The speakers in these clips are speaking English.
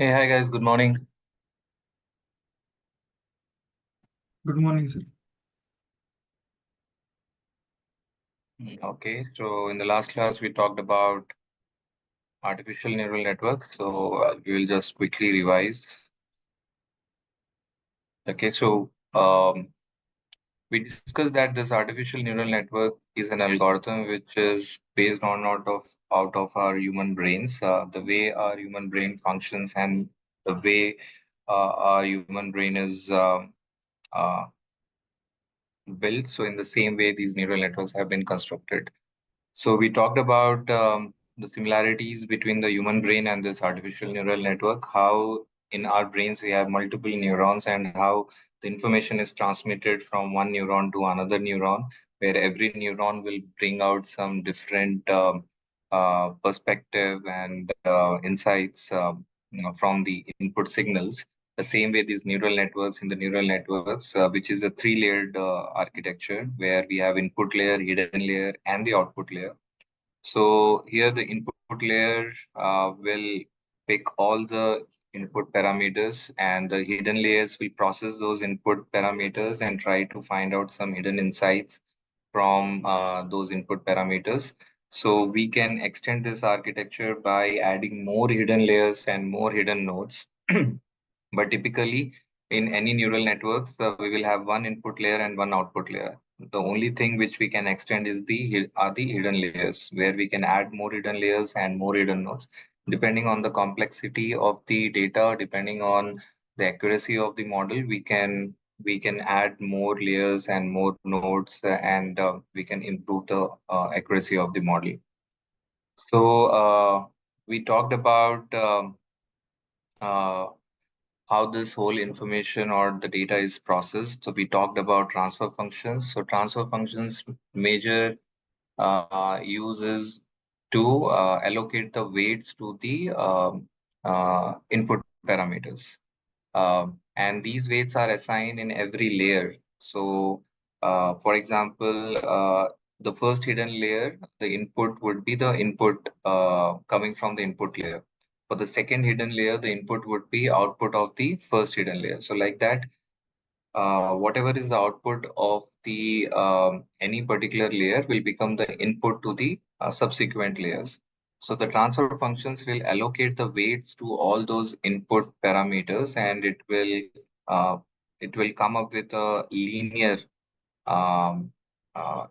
Hey, hi guys, good morning. Good morning, sir. Okay, so in the last class, we talked about artificial neural networks. So we will just quickly revise. Okay, so we discussed that this artificial neural network is an algorithm which is based on out of our human brains, the way our human brain functions and the way our human brain is uh, built. So in the same way, these neural networks have been constructed. So we talked about the similarities between the human brain and this artificial neural network, how in our brains we have multiple neurons and how the information is transmitted from one neuron to another neuron, where every neuron will bring out some different perspective and insights from the input signals. The same way these neural networks in the neural networks, which is a three-layered architecture where we have input layer, hidden layer, and the output layer. So here the input layer will pick all the input parameters, and the hidden layers will process those input parameters and try to find out some hidden insights from those input parameters. So we can extend this architecture by adding more hidden layers and more hidden nodes. But typically, in any neural networks, we will have one input layer and one output layer. The only thing which we can extend is the hidden layers, where we can add more hidden layers and more hidden nodes. Depending on the complexity of the data, depending on the accuracy of the model, we can add more layers and more nodes, and we can improve the accuracy of the model. So we talked about uh, how this whole information or the data is processed. So we talked about transfer functions. So transfer functions major uses to allocate the weights to the input parameters. And these weights are assigned in every layer. So, for example, the first hidden layer, the input would be the input coming from the input layer. For the second hidden layer, the input would be output of the first hidden layer. So, like that, whatever is the output of the any particular layer will become the input to the subsequent layers. So the transfer functions will allocate the weights to all those input parameters, and uh, it will come up with a linear um,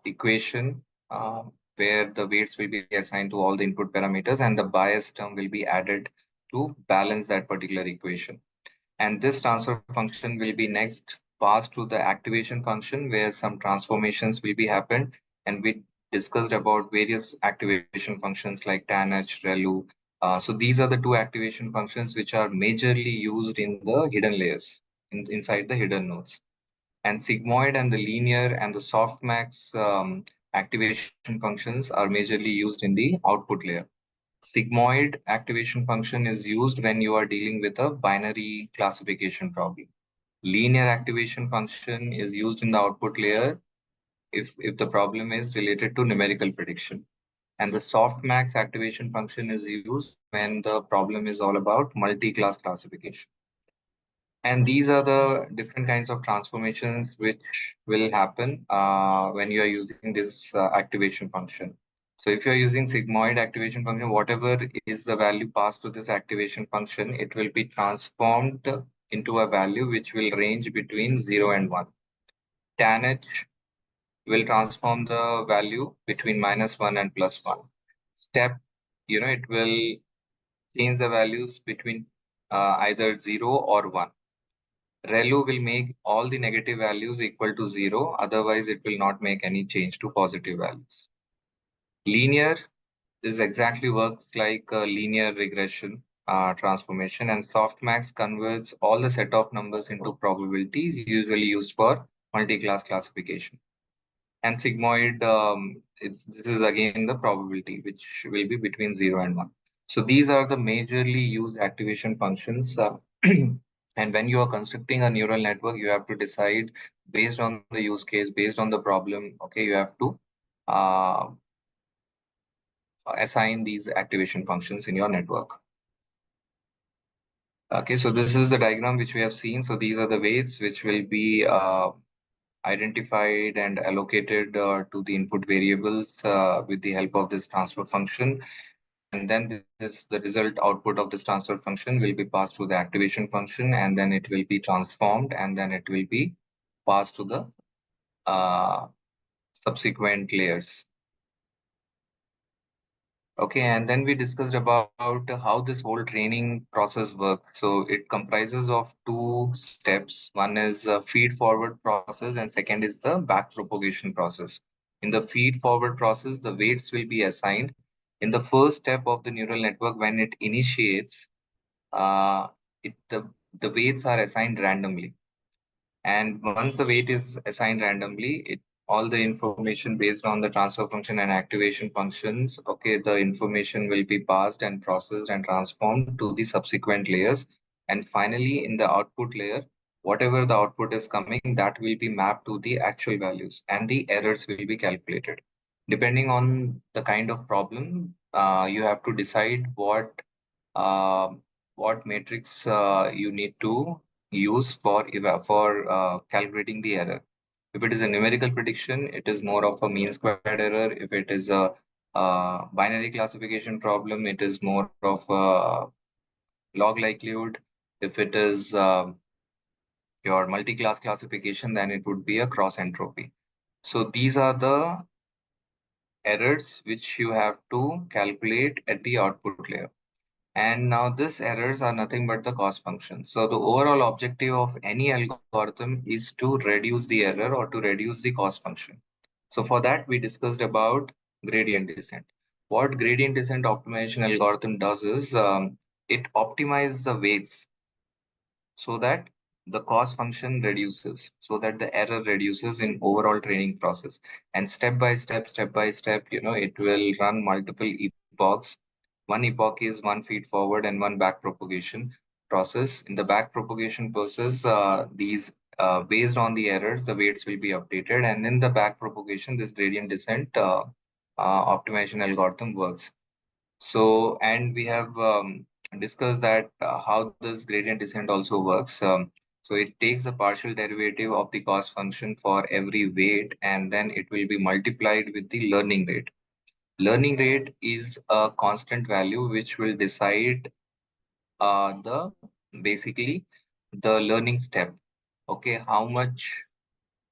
equation where the weights will be assigned to all the input parameters, and the bias term will be added to balance that particular equation. And this transfer function will be next passed to the activation function where some transformations will be happened. And we discussed about various activation functions like tanh, relu. So these are the two activation functions which are majorly used in the hidden layers inside the hidden nodes. And sigmoid and the linear and the softmax activation functions are majorly used in the output layer. Sigmoid activation function is used when you are dealing with a binary classification problem. Linear activation function is used in the output layer if the problem is related to numerical prediction. And the softmax activation function is used when the problem is all about multi-class classification. And these are the different kinds of transformations which will happen when you are using this activation function. So if you're using sigmoid activation function, whatever is the value passed to this activation function, it will be transformed into a value which will range between 0 and 1. Tanh will transform the value between -1 and +1. Step, it will change the values between either 0 or 1. Relu will make all the negative values equal to 0, otherwise it will not make any change to positive values. Linear is exactly works like a linear regression transformation, and softmax converts all the set of numbers into probabilities usually used for multi-class classification. And sigmoid, this is again the probability, which will be between 0 and 1. So these are the majorly used activation functions. And when you are constructing a neural network, you have to decide based on the use case, based on the problem. Okay, you have to uh, assign these activation functions in your network. Okay, so this is the diagram which we have seen. So these are the weights which will be identified and allocated to the input variables with the help of this transfer function. And then the result output of this transfer function will be passed to the activation function, and then it will be transformed, and then it will be passed to the uh, subsequent layers. Okay, and then we discussed about how this whole training process works. So it comprises of two steps. One is a feed forward process, and second is the back propagation process. In the feed forward process, the weights will be assigned. In the first step of the neural network, when it initiates, uh, the weights are assigned randomly. And once the weight is assigned randomly, all the information based on the transfer function and activation functions, okay, the information will be passed and processed and transformed to the subsequent layers. And finally, in the output layer, whatever the output is coming, that will be mapped to the actual values and the errors will be calculated. Depending on the kind of problem, you have to decide uh, what matrix you need to use for calculating the error. If it is a numerical prediction, it is more of a mean squared error. If it is a binary classification problem, it is more of a log likelihood. If it is your multi-class classification, then it would be a cross entropy. So these are the errors which you have to calculate at the output layer. And now these errors are nothing but the cost function. So the overall objective of any algorithm is to reduce the error or to reduce the cost function. So for that, we discussed about gradient descent. What gradient descent optimization algorithm does is it optimizes the weights so that the cost function reduces, so that the error reduces in overall training process. And step by step, it will run multiple epochs. One epoch is one feed forward and one back propagation process. In the back propagation process, these based on the errors, the weights will be updated. And in the back propagation, this gradient descent optimization algorithm works. So, and we have discussed that how this gradient descent also works. So it takes the partial derivative of the cost function for every weight, and then it will be multiplied with the learning rate. Learning rate is a constant value which will decide the basically the learning step. Okay, how much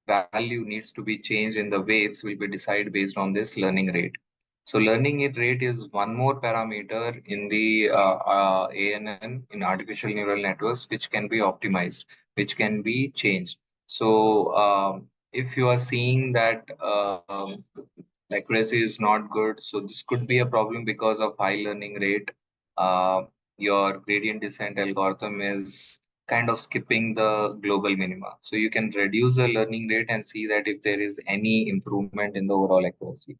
value needs to be changed in the weights will be decided based on this learning rate. So learning rate is one more parameter in the ANN in artificial neural networks, which can be optimized, which can be changed. So if you are seeing that accuracy is not good, so this could be a problem because of high learning rate. Uh, your gradient descent algorithm is kind of skipping the global minima. So you can reduce the learning rate and see that if there is any improvement in the overall accuracy.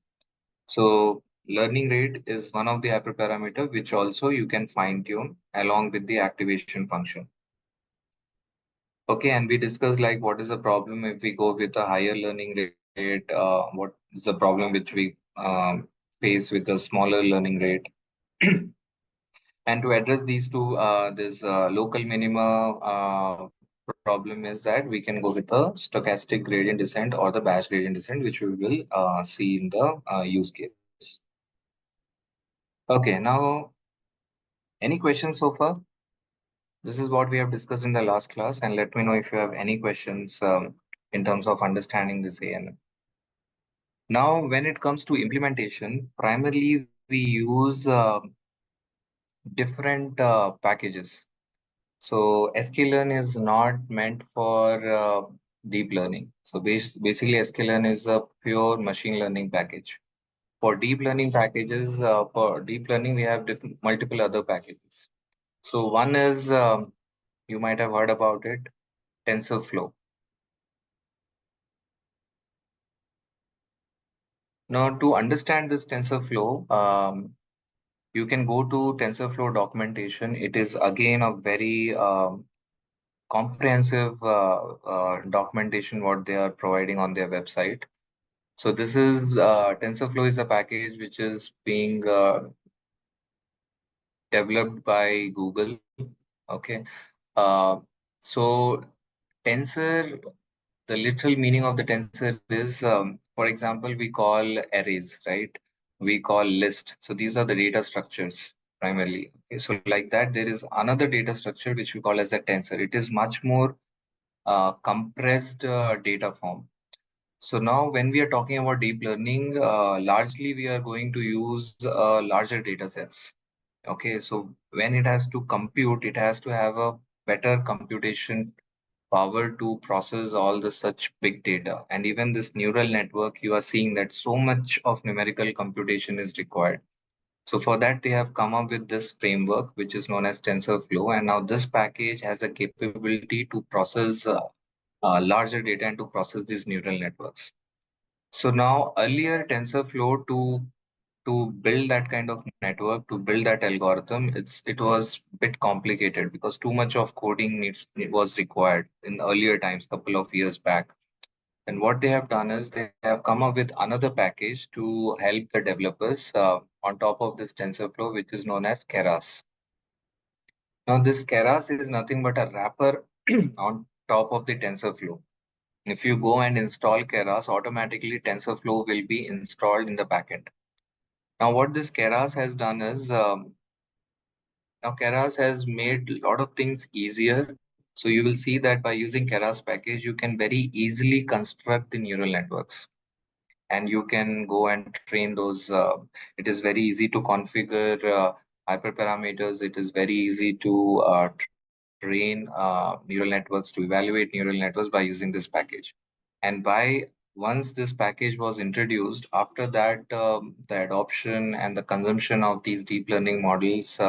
So learning rate is one of the hyperparameter which also you can fine tune along with the activation function. Okay, and we discussed like what is the problem if we go with a higher learning rate, what is the problem which we face with a smaller learning rate. And to address these two, this local minima problem is that we can go with the stochastic gradient descent or the batch gradient descent, which we will see in the use case. Okay, now any questions so far? This is what we have discussed in the last class, and let me know if you have any questions in terms of understanding this ANN. Now, when it comes to implementation, primarily we use different packages. So sklearn is not meant for deep learning. So basically, sklearn is a pure machine learning package. For deep learning packages, for deep learning, we have multiple other packages. So one is you might have heard about it, TensorFlow. Now, to understand this TensorFlow, you can go to TensorFlow documentation. It is again a very comprehensive documentation what they are providing on their website. So this is TensorFlow is a package which is being developed by Google. Okay. Uh, so tensor, the literal meaning of the tensor is, for example, we call arrays, right? We call list. So these are the data structures primarily. Okay, so like that, there is another data structure which we call as a tensor. It is much more compressed data form. So now when we are talking about deep learning, largely we are going to use larger data sets. Okay, so when it has to compute, it has to have a better computation power to process all the such big data. And even this neural network, you are seeing that so much of numerical computation is required. So for that, they have come up with this framework, which is known as TensorFlow. And now this package has a capability to process larger data and to process these neural networks. So now earlier TensorFlow to build that kind of network, to build that algorithm, it was a bit complicated because too much of coding was required in earlier times, couple of years back. And what they have done is they have come up with another package to help the developers on top of this TensorFlow, which is known as Keras. Now, this Keras is nothing but a wrapper on top of the TensorFlow. If you go and install Keras, automatically TensorFlow will be installed in the backend. Now, what this Keras has done is now Keras has made a lot of things easier. So you will see that by using Keras package, you can very easily construct the neural networks, and you can go and train those. It is very easy to configure hyperparameters. It is very easy to train neural networks, to evaluate neural networks by using this package. And by once this package was introduced, after that, the adoption and the consumption of these deep learning models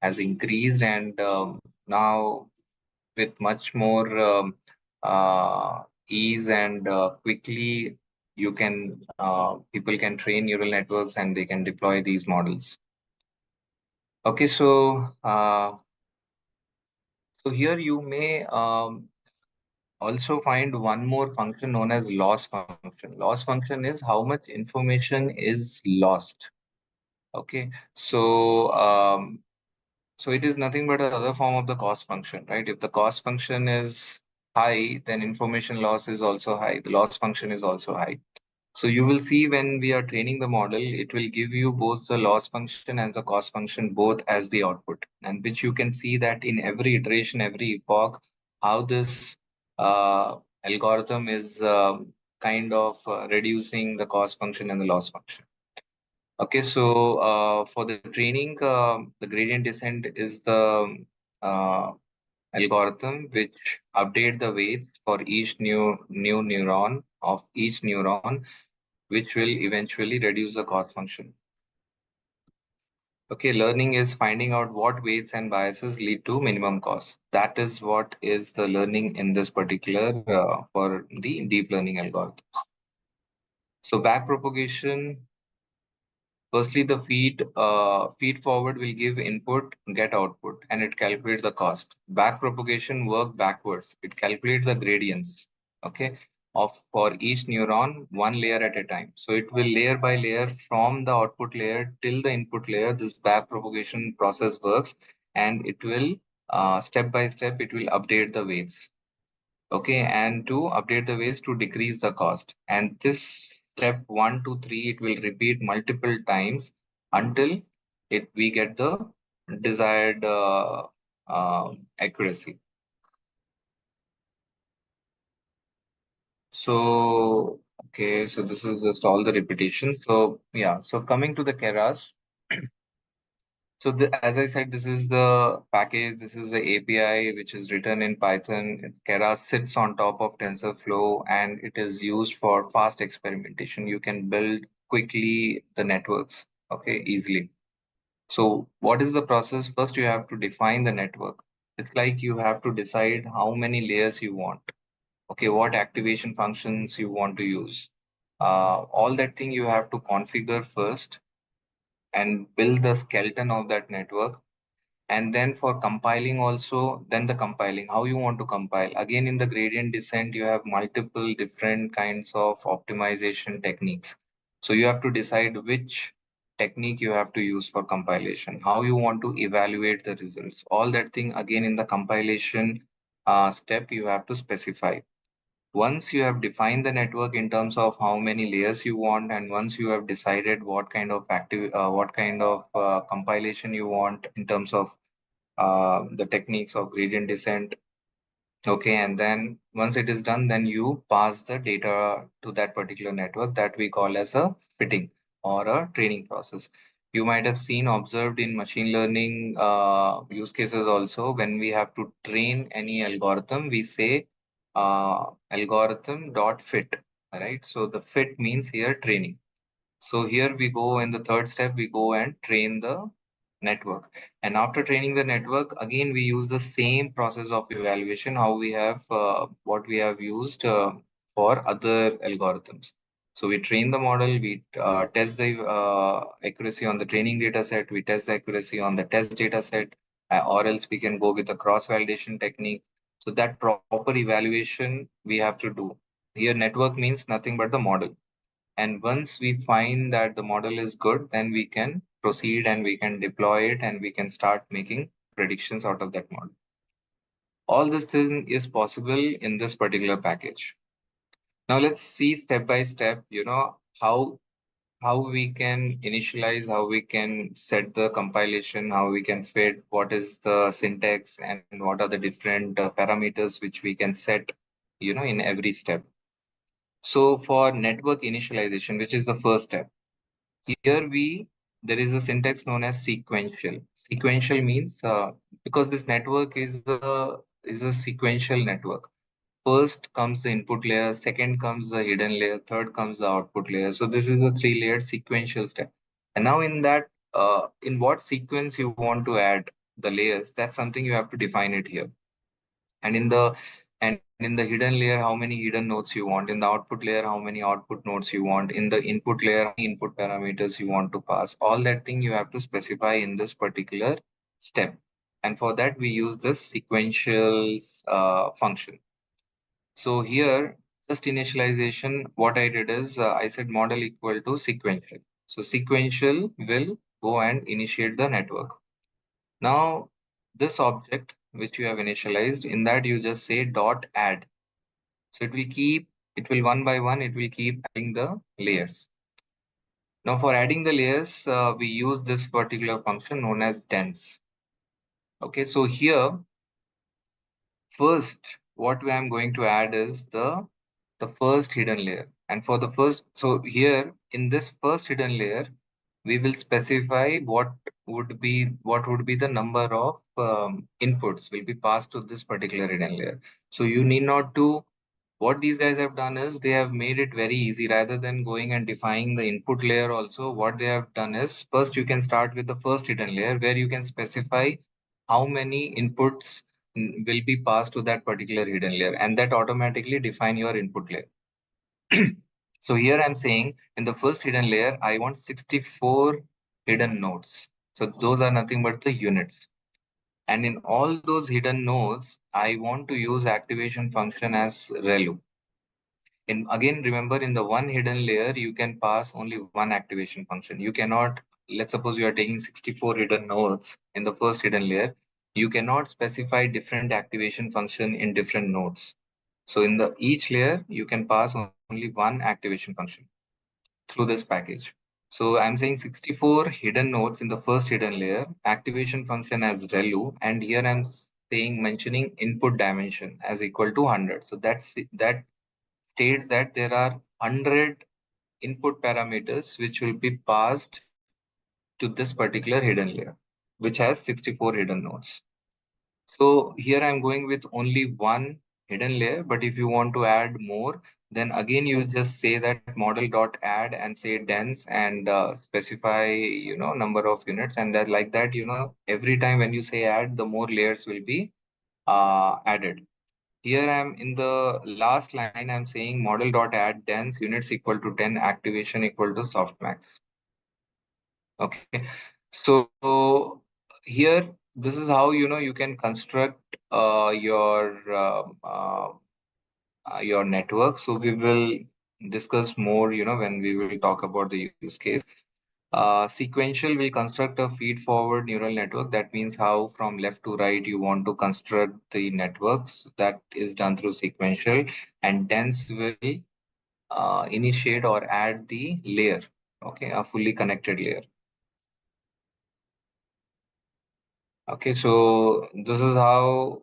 has increased, and now with much more ease and quickly, you can people can train neural networks and they can deploy these models. Okay, so here you may also find one more function known as loss function. Loss function is how much information is lost. Okay, so it is nothing but another form of the cost function, right? If the cost function is high, then information loss is also high. The loss function is also high. So you will see when we are training the model, it will give you both the loss function and the cost function both as the output, and which you can see that in every iteration, every epoch, how this algorithm is kind of reducing the cost function and the loss function. Okay, so for the training, the gradient descent is the uh, algorithm which update the weights for each new neuron of each neuron, which will eventually reduce the cost function. Okay, learning is finding out what weights and biases lead to minimum cost. That is what is the learning in this particular for the deep learning algorithm. So backpropagation. Firstly, the feed forward will give input, get output, and it calculates the cost. Backpropagation work backwards. It calculates the gradients, okay, of for each neuron, one layer at a time. So it will layer by layer from the output layer till the input layer. This backpropagation process works, and it will step by step, it will update the weights. Okay, and to update the ways to decrease the cost. And this step 1 to 3, it will repeat multiple times until we get the desired accuracy. So, okay, so this is just all the repetition. So yeah, so coming to the Keras. So as I said, this is the package, this is the API which is written in Python. Keras sits on top of TensorFlow and it is used for fast experimentation. You can build quickly the networks, okay, easily. So what is the process? First, you have to define the network. It's like you have to decide how many layers you want. Okay, what activation functions you want to use. All that thing you have to configure first and build the skeleton of that network. And then for compiling also, then the compiling, how you want to compile. Again, in the gradient descent, you have multiple different kinds of optimization techniques. So you have to decide which technique you have to use for compilation, how you want to evaluate the results. All that thing again in the compilation step you have to specify. Once you have defined the network in terms of how many layers you want, and once you have decided what kind of compilation you want in terms of the techniques of gradient descent. Okay, and then once it is done, then you pass the data to that particular network that we call as a fitting or a training process. You might have seen observed in machine learning use cases also, when we have to train any algorithm, we say algorithm dot fit, right? So the fit means here training. So here we go in the third step, we go and train the network. And after training the network, again, we use the same process of evaluation, how we have what we have used for other algorithms. So we train the model, we test the accuracy on the training data set, we test the accuracy on the test data set, or else we can go with the cross validation technique. So that proper evaluation we have to do. Here, network means nothing but the model. And once we find that the model is good, then we can proceed and we can deploy it and we can start making predictions out of that model. All this thing is possible in this particular package. Now let's see step by step, how we can initialize, how we can set the compilation, how we can fit, what is the syntax, and what are the different parameters which we can set, in every step. So for network initialization, which is the first step, here there is a syntax known as sequential. Sequential means because this network is a sequential network. First comes the input layer, second comes the hidden layer, third comes the output layer. So this is a three-layered sequential step. And now in what sequence you want to add the layers, that's something you have to define it here. And in the hidden layer, how many hidden nodes you want. In the output layer, how many output nodes you want. In the input layer, how many input parameters you want to pass. All that thing you have to specify in this particular step. And for that, we use this sequential function. So here, just initialization, what I did is I said model equal to sequential. So sequential will go and initiate the network. Now, this object which you have initialized, in that you just say dot add. So it will one by one, it will keep adding the layers. Now for adding the layers, we use this particular function known as dense. Okay, so here, first, what I am going to add is the first hidden layer. And for the first, so here in this first hidden layer, we will specify what would be the number of inputs will be passed to this particular hidden layer. So you need not to. What these guys have done is they have made it very easy. Rather than going and defining the input layer also, what they have done is first you can start with the first hidden layer where you can specify how many inputs will be passed to that particular hidden layer, and that automatically define your input layer. So here I'm saying in the first hidden layer, I want 64 hidden nodes. So those are nothing but the units. And in all those hidden nodes, I want to use activation function as relu. And again, remember in the one hidden layer, you can pass only one activation function. You cannot, let's suppose you are taking 64 hidden nodes in the first hidden layer, you cannot specify different activation function in different nodes. So in the each layer, you can pass only one activation function through this package. So I'm saying 64 hidden nodes in the first hidden layer, activation function as relu, and here I'm saying mentioning input dimension as equal to 100. So that states that there are 100 input parameters which will be passed to this particular hidden layer, which has 64 hidden nodes. So here I'm going with only one hidden layer, but if you want to add more, then again you just say that model dot add and say dense and specify number of units, and that like that every time when you say add, the more layers will be added. Here I'm in the last line, I'm saying model dot add dense units equal to 10, activation equal to softmax. Okay, so here this is how you can construct your network. So we will discuss more when we will talk about the use case. Sequential will construct a feed-forward neural network. That means how from left to right you want to construct the networks. That is done through sequential. And dense will initiate or add the layer, okay, a fully connected layer. Okay, so this is how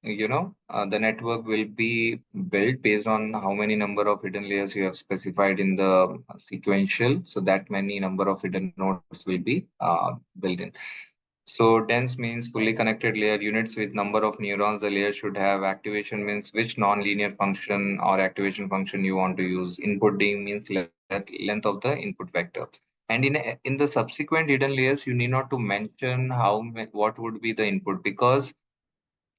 the network will be built based on how many number of hidden layers you have specified in the sequential. So that many number of hidden nodes will be built in. So dense means fully connected layer units with number of neurons. The layer should have activation means which non-linear function or activation function you want to use. Input D means length of the input vector. And in the subsequent hidden layers, you need not to mention what would be the input, because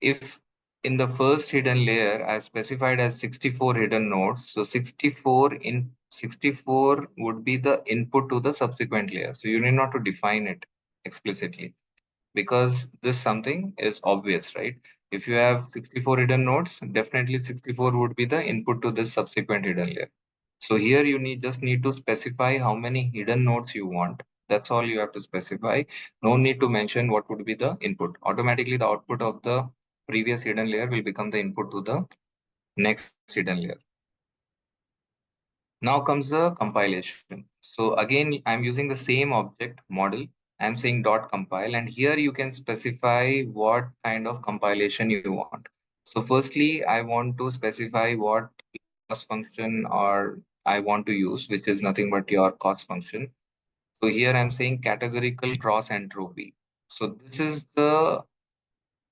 if in the first hidden layer I specified as 64 hidden nodes, so 64 would be the input to the subsequent layer. So you need not to define it explicitly, because this something is obvious, right? If you have 64 hidden nodes, definitely 64 would be the input to this subsequent hidden layer. So here you just need to specify how many hidden nodes you want. That's all you have to specify. No need to mention what would be the input. Automatically, the output of the previous hidden layer will become the input to the next hidden layer. Now comes the compilation. So again, I'm using the same object model. I'm saying dot compile, and here you can specify what kind of compilation you want. So firstly, I want to specify what loss function or I want to use, which is nothing but your cost function. So here I'm saying categorical cross entropy. So this is the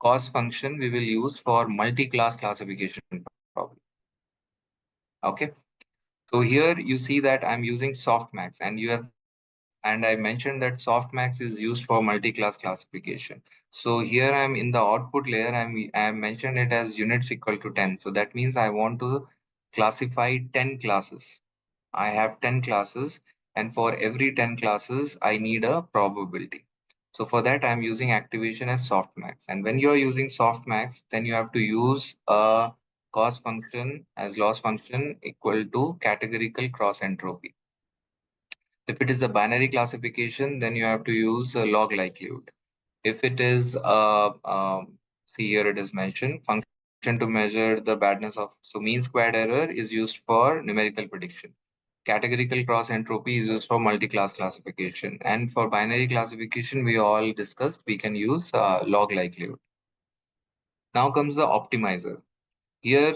cost function we will use for multi-class classification problem. Okay. So here you see that I'm using softmax, and I mentioned that softmax is used for multi-class classification. So here I'm in the output layer, I mentioned it as units equal to 10. So that means I want to classify 10 classes. I have 10 classes, and for every 10 classes, I need a probability. So for that, I'm using activation as softmax. And when you're using softmax, then you have to use a cost function as loss function equal to categorical cross entropy. If it is a binary classification, then you have to use the log likelihood. If it is, see here it is mentioned, function to measure the badness of, so mean squared error is used for numerical prediction. Categorical cross entropy is used for multi-class classification. And for binary classification, we all discussed, we can use log likelihood. Now comes the optimizer. Here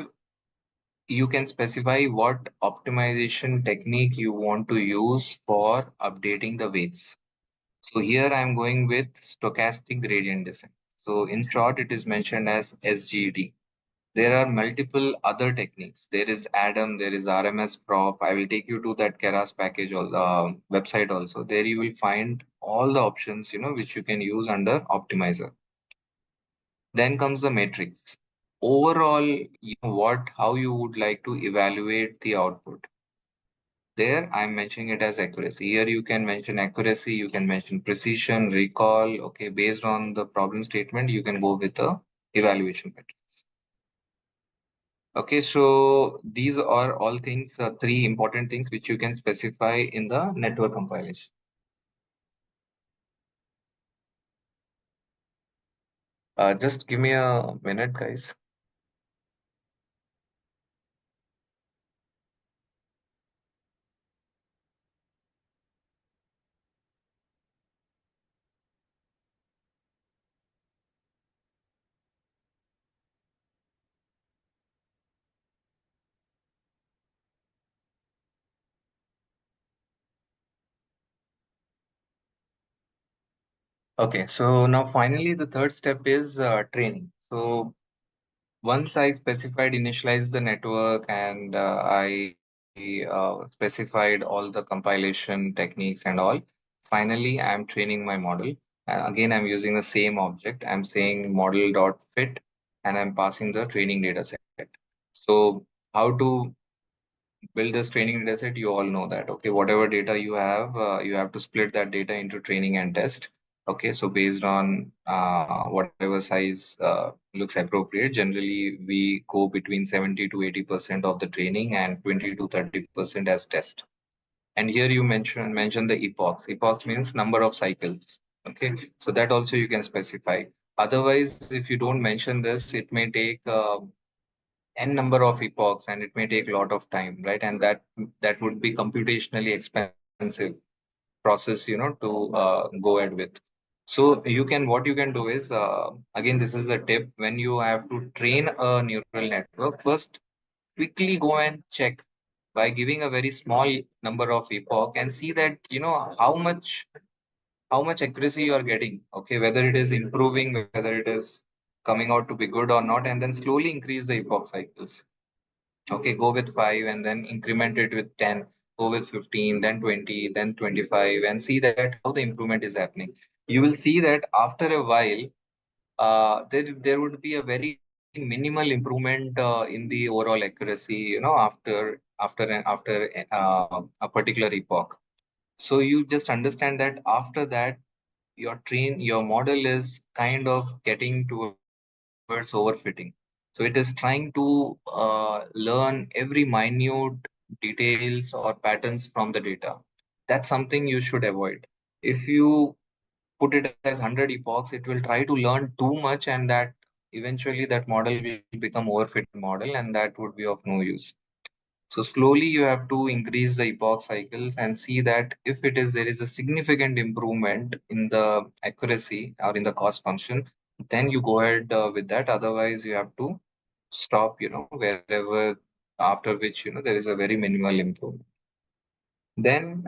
you can specify what optimization technique you want to use for updating the weights. So here I'm going with stochastic gradient descent. So in short, it is mentioned as SGD. There are multiple other techniques. There is Adam, there is RMS prop. I will take you to that Keras package or website also. There you will find all the options, which you can use under optimizer. Then comes the matrix. Overall, how you would like to evaluate the output. There, I'm mentioning it as accuracy. Here, you can mention accuracy, you can mention precision, recall. Okay, based on the problem statement, you can go with the evaluation matrix. Okay, so these are all things, three important things which you can specify in the network compilation. Just give me a minute, guys. Okay, so now finally the third step is training. So once I specified initialize the network, and I specified all the compilation techniques and all, finally I'm training my model. Again, I'm using the same object. I'm saying model.fit, and I'm passing the training data set. So how to build this training data set, you all know that. Okay, whatever data you have to split that data into training and test. Okay, so based on whatever size looks appropriate, generally we go between 70 to 80% of the training and 20 to 30% as test. And here you mention the epoch. Epoch means number of cycles. Okay, so that also you can specify. Otherwise, if you don't mention this, it may take n number of epochs, and it may take a lot of time, right? And that would be computationally expensive process, to go ahead with. So what you can do is, again, this is the tip: when you have to train a neural network, first quickly go and check by giving a very small number of epoch and see that how much accuracy you are getting. Okay, whether it is improving, whether it is coming out to be good or not, and then slowly increase the epoch cycles. Okay, go with 5 and then increment it with 10, go with 15, then 20, then 25, and see that how the improvement is happening. You will see that after a while, there would be a very minimal improvement in the overall accuracy, after a particular epoch. So you just understand that after that, your model is kind of getting towards overfitting. So it is trying to learn every minute details or patterns from the data. That's something you should avoid. If you put it as 100 epochs, it will try to learn too much, and that eventually that model will become overfit model, and that would be of no use. So slowly you have to increase the epoch cycles and see that if there is a significant improvement in the accuracy or in the cost function, then you go ahead with that. Otherwise, you have to stop, wherever, after which, there is a very minimal improvement. Then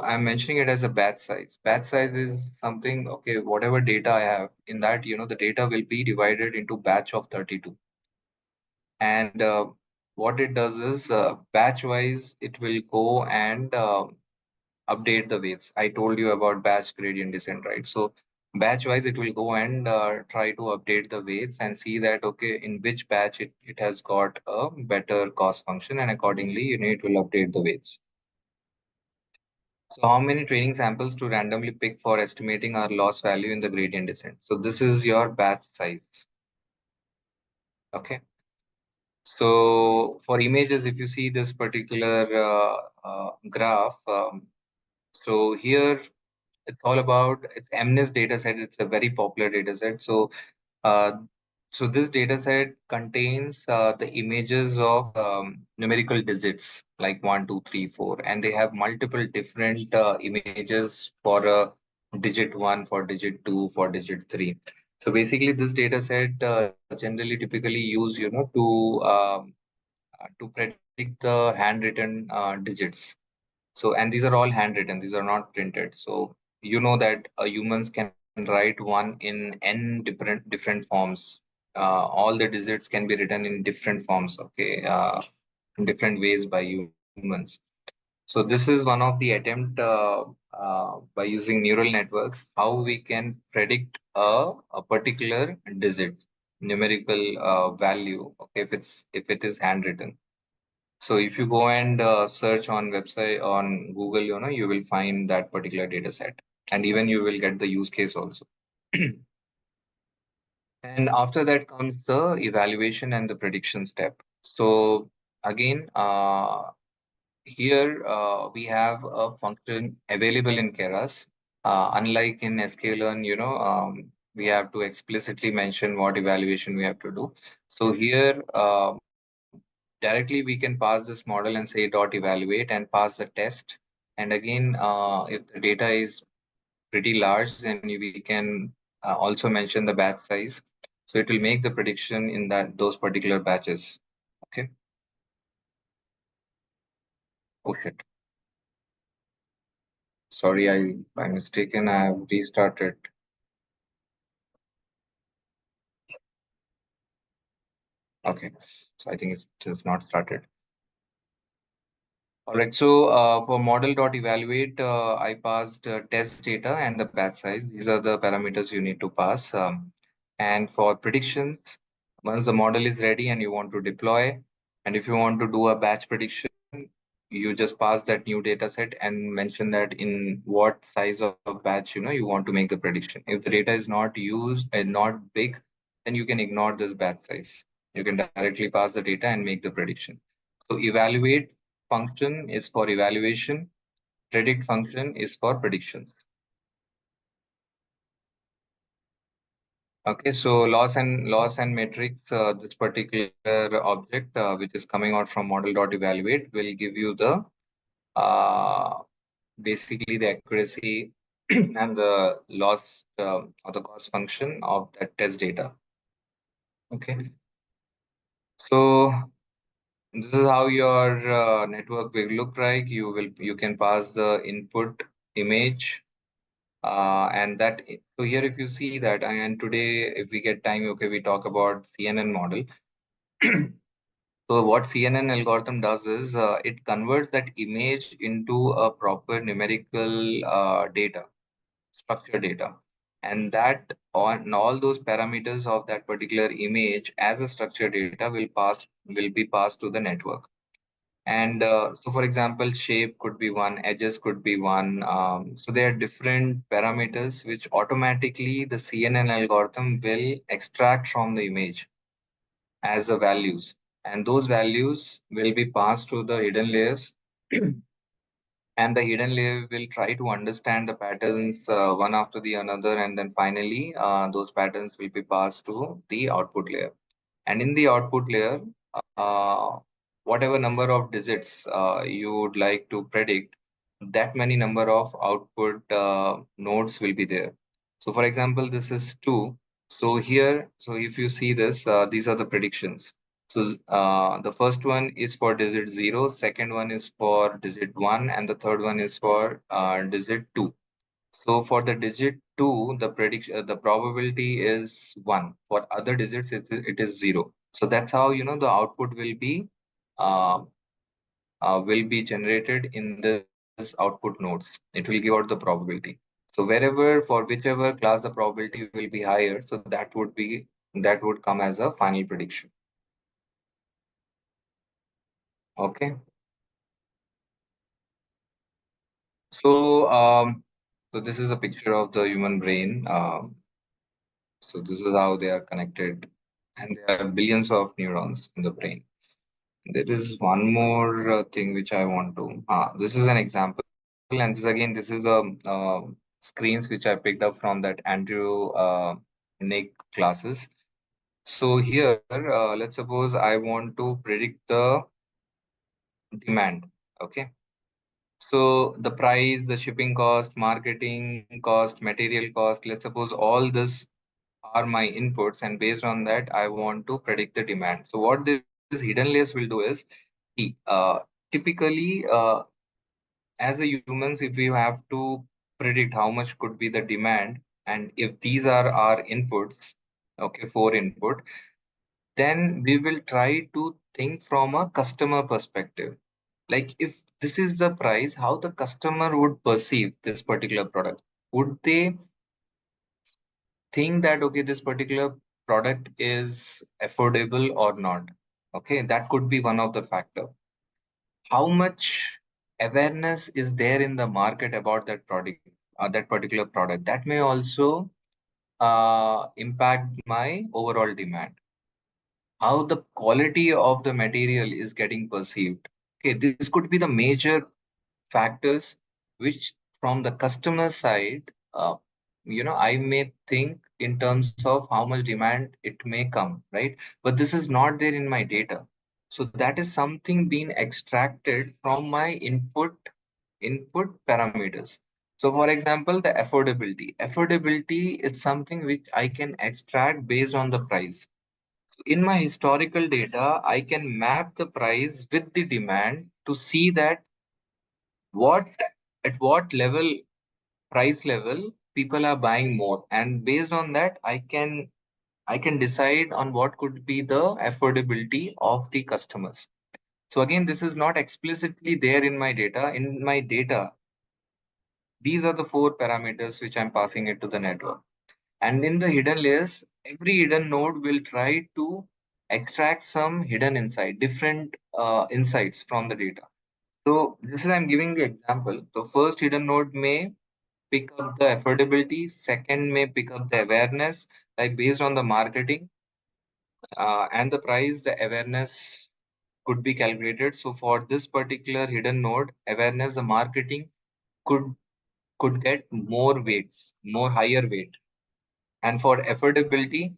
I'm mentioning it as a batch size. Batch size is something, okay, whatever data I have in that, the data will be divided into batch of 32. And what it does is, batch wise, it will go and update the weights. I told you about batch gradient descent, right? So batch wise, it will go and try to update the weights and see that, okay, in which batch it has got a better cost function, and accordingly, it will update the weights. So how many training samples to randomly pick for estimating our loss value in the gradient descent? So this is your batch size. Okay. So for images, if you see this particular graph, so here it's all about it's MNIST data set. It's a very popular data set. Uh, so this data set contains the images of numerical digits like 1, 2, 3, 4, and they have multiple different images for digit 1, for digit 2, for digit 3. So basically, this data set generally typically used, to predict the handwritten digits. So, and these are all handwritten; these are not printed. So you know that humans can write one in n different forms. All the digits can be written in different forms. Okay, in different ways by humans. So this is one of the attempt, by using neural networks, how we can predict a particular digit numerical value. Okay, if it is handwritten. So if you go and search on website on Google, you will find that particular data set, and even you will get the use case also. And after that comes the evaluation and the prediction step. So again, here we have a function available in Keras. Unlike in sklearn, we have to explicitly mention what evaluation we have to do. So here, directly we can pass this model and say dot evaluate and pass the test. And again, if the data is pretty large, then we can also mention the batch size. So it will make the prediction in those particular batches. Okay. Oh shit. Sorry, by mistaken, I have restarted. Okay. So I think it is not started. All right. So for model.evaluate, I passed test data and the batch size. These are the parameters you need to pass. And for predictions, once the model is ready and you want to deploy, and if you want to do a batch prediction, you just pass that new data set and mention that in what size of batch you want to make the prediction. If the data is not used and not big, then you can ignore this batch size. You can directly pass the data and make the prediction. So evaluate function is for evaluation. predict function is for predictions. Okay, so loss and matrix, this particular object which is coming out from model.evaluate will give you the uh, basically the accuracy and the loss or the cost function of that test data. Okay, so this is how your network will look like. You can pass the input image and that so here if you see that, and today if we get time, okay, we talk about CNN model. So what CNN algorithm does is it converts that image into a proper numerical data, structured data, and that on all those parameters of that particular image as a structured data will be passed to the network. And so, for example, shape could be one, edges could be one. So there are different parameters which automatically the CNN algorithm will extract from the image as the values, and those values will be passed to the hidden layers. And the hidden layer will try to understand the patterns one after the another, and then finally those patterns will be passed to the output layer. And in the output layer, uh, whatever number of digits you would like to predict, that many number of output nodes will be there. So for example, this is 2. So here, so if you see this, these are the predictions. So the first one is for digit 0, second one is for digit 1, and the third one is for digit 2. So for the digit 2, the probability is 1. For other digits, it is 0. So that's how the output uh, will be generated in this output nodes. It will give out the probability. So wherever for whichever class the probability will be higher, so that would come as a final prediction. Okay. So so this is a picture of the human brain. So this is how they are connected, and there are billions of neurons in the brain. There is one more thing which I want to. This is an example, and this is the screens which I picked up from that Andrew Nick classes. So here, let's suppose I want to predict the demand. Okay. So the price, the shipping cost, marketing cost, material cost. Let's suppose all this are my inputs, and based on that I want to predict the demand. So what this hidden layers will do is typically as a humans, if we have to predict how much could be the demand, and if these are our inputs, okay, 4 input, then we will try to think from a customer perspective. Like if this is the price, how the customer would perceive this particular product. Would they think that okay, this particular product is affordable or not? Okay, that could be one of the factor. How much awareness is there in the market about that product, that particular product? That may also impact my overall demand. How the quality of the material is getting perceived. Okay, this could be the major factors which from the customer side, I may think in terms of how much demand it may come, right? But this is not there in my data. So that is something being extracted from my input parameters. So for example, the affordability is something which I can extract based on the price. So in my historical data, I can map the price with the demand to see that what at what level price level people are buying more, and based on that I can decide on what could be the affordability of the customers. So again, this is not explicitly there in my data. In my data, these are the 4 parameters which I'm passing it to the network. And in the hidden layers, every hidden node will try to extract some hidden insight, different insights from the data. So this is I'm giving the example. So first hidden node may pick up the affordability, second may pick up the awareness, like based on the marketing and the price, the awareness could be calculated. So for this particular hidden node, awareness, the marketing could get more weights, more higher weight. And for affordability,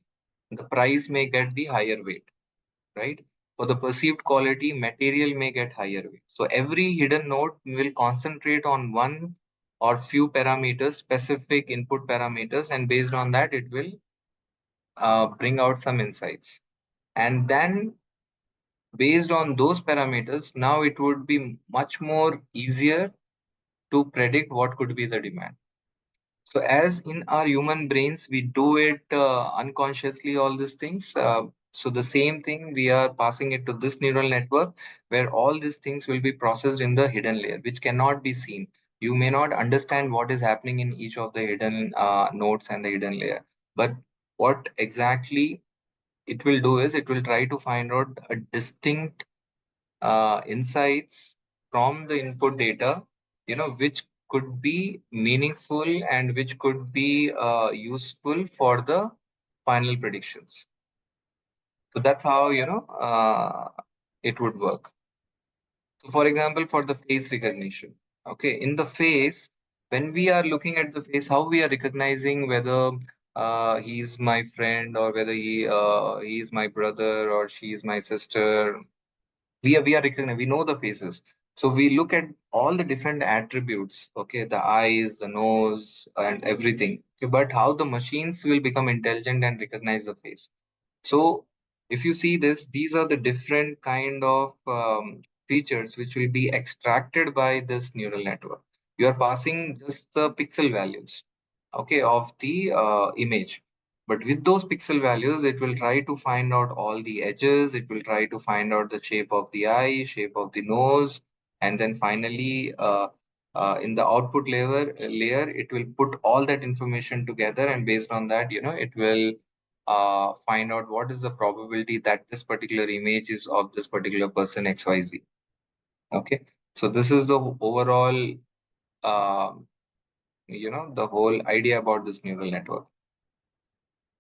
the price may get the higher weight, right? For the perceived quality, material may get higher weight. So every hidden node will concentrate on one or few parameters, specific input parameters, and based on that, it will bring out some insights. And then based on those parameters, now it would be much more easier to predict what could be the demand. So as in our human brains, we do it unconsciously, all these things. So the same thing, we are passing it to this neural network where all these things will be processed in the hidden layer, which cannot be seen. You may not understand what is happening in each of the hidden nodes and the hidden layer. But what exactly it will do is it will try to find out a distinct insights from the input data, which could be meaningful and which could be useful for the final predictions. So that's how, it would work. So for example, for the face recognition, okay, in the face, when we are looking at the face, how we are recognizing whether he's my friend or whether he is my brother or she is my sister, we are recognizing, we know the faces, so we look at all the different attributes, okay, the eyes, the nose, and everything, okay, but how the machines will become intelligent and recognize the face. So if you see this, these are the different kind of features which will be extracted by this neural network. You are passing just the pixel values, okay, of the image. But with those pixel values, it will try to find out all the edges. It will try to find out the shape of the eye, shape of the nose, and then finally, in the output layer, it will put all that information together, and based on that, it will find out what is the probability that this particular image is of this particular person XYZ. Okay, so this is the overall, uh, the whole idea about this neural network.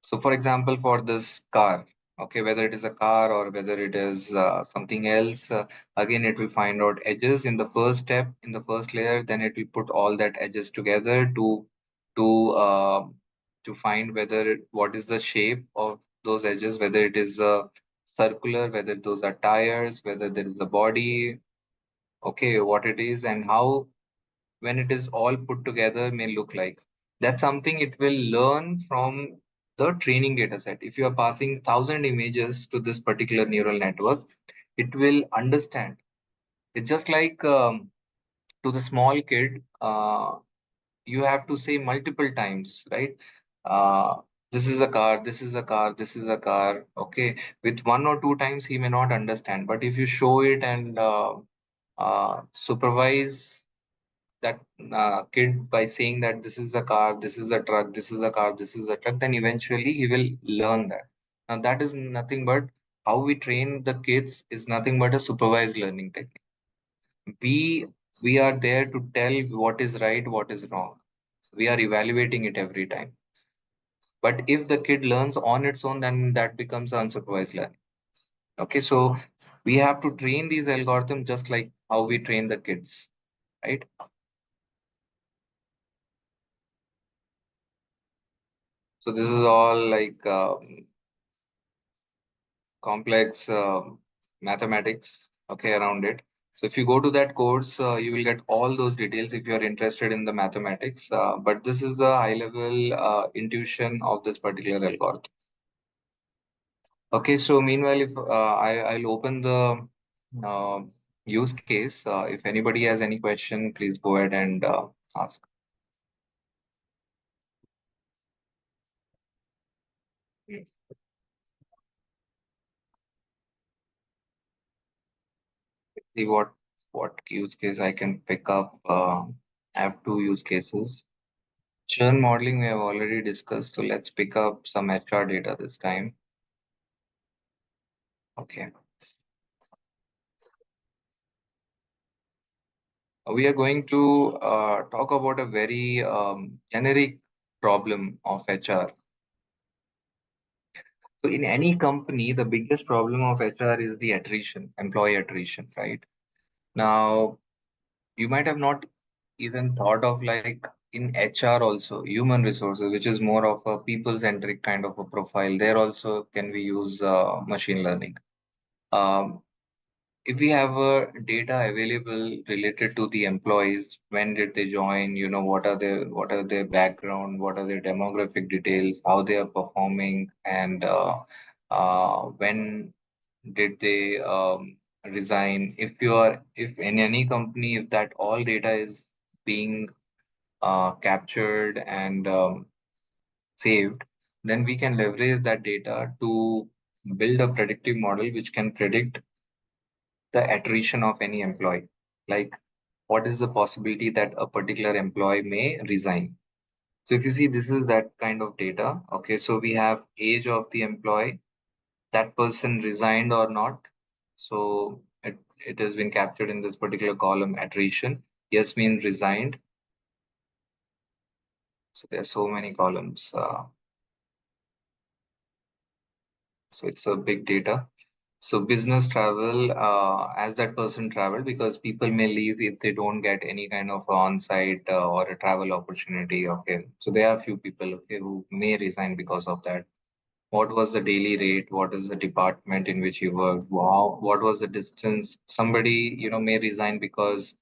So, for example, for this car, okay, whether it is a car or whether it is something else, again, it will find out edges in the first step, in the first layer. Then it will put all that edges together to uh, to find whether what is the shape of those edges, whether it is circular, whether those are tires, whether there is a body, okay, what it is, and how when it is all put together may look like. That's something it will learn from the training data set. If you are passing 1,000 images to this particular neural network, it will understand. It's just like to the small kid, you have to say multiple times, right? Uh, this is a car, this is a car, this is a car. Okay, with one or two times he may not understand, but if you show it and supervise that kid by saying that this is a car, this is a truck, this is a car, this is a truck, then eventually he will learn that. Now, that is nothing but how we train the kids is nothing but a supervised learning technique. We we are there to tell what is right, what is wrong. We are evaluating it every time. But if the kid learns on its own, then that becomes unsupervised learning. Okay, so we have to train these algorithms just like how we train the kids, right? So this is all like complex mathematics, okay, around it. So if you go to that course, you will get all those details if you are interested in the mathematics. But this is the high level intuition of this particular algorithm. Okay, so meanwhile, if I'll open the uh, use case. If anybody has any question, please go ahead and ask. See what use case I can pick up. I have two use cases. Churn modeling we have already discussed, so let's pick up some HR data this time. Okay. We are going to talk about a very generic problem of HR. So in any company, the biggest problem of HR is the attrition, employee attrition, right? Now, you might have not even thought of like in HR also, human resources, which is more of a people-centric kind of a profile. There also can we use machine learning. Um, if we have data available related to the employees, when did they join, what are their background, what are their demographic details, how they are performing, and when did they resign. If in any company, if that all data is being captured and saved, then we can leverage that data to build a predictive model which can predict the attrition of any employee. Like, what is the possibility that a particular employee may resign? So if you see, this is that kind of data. Okay, so we have age of the employee, that person resigned or not. So it has been captured in this particular column, attrition. Yes means resigned. So there are so many columns. So it's a big data. So business travel, as that person traveled, because people may leave if they don't get any kind of on-site or a travel opportunity. Okay, so there are few people, okay, who may resign because of that. What was the daily rate? What is the department in which you worked? Wow, what was the distance? Somebody, may resign because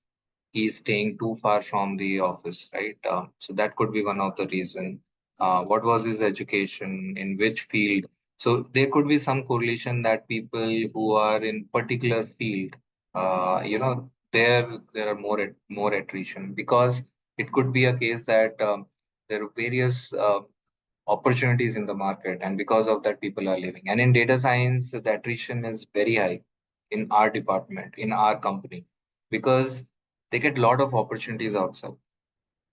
he's staying too far from the office, right? So that could be one of the reason. What was his education? In which field? So there could be some correlation that people who are in particular field, there are more attrition, because it could be a case that there are various opportunities in the market, and because of that people are leaving. And in data science, the attrition is very high in our department, in our company, because they get a lot of opportunities outside.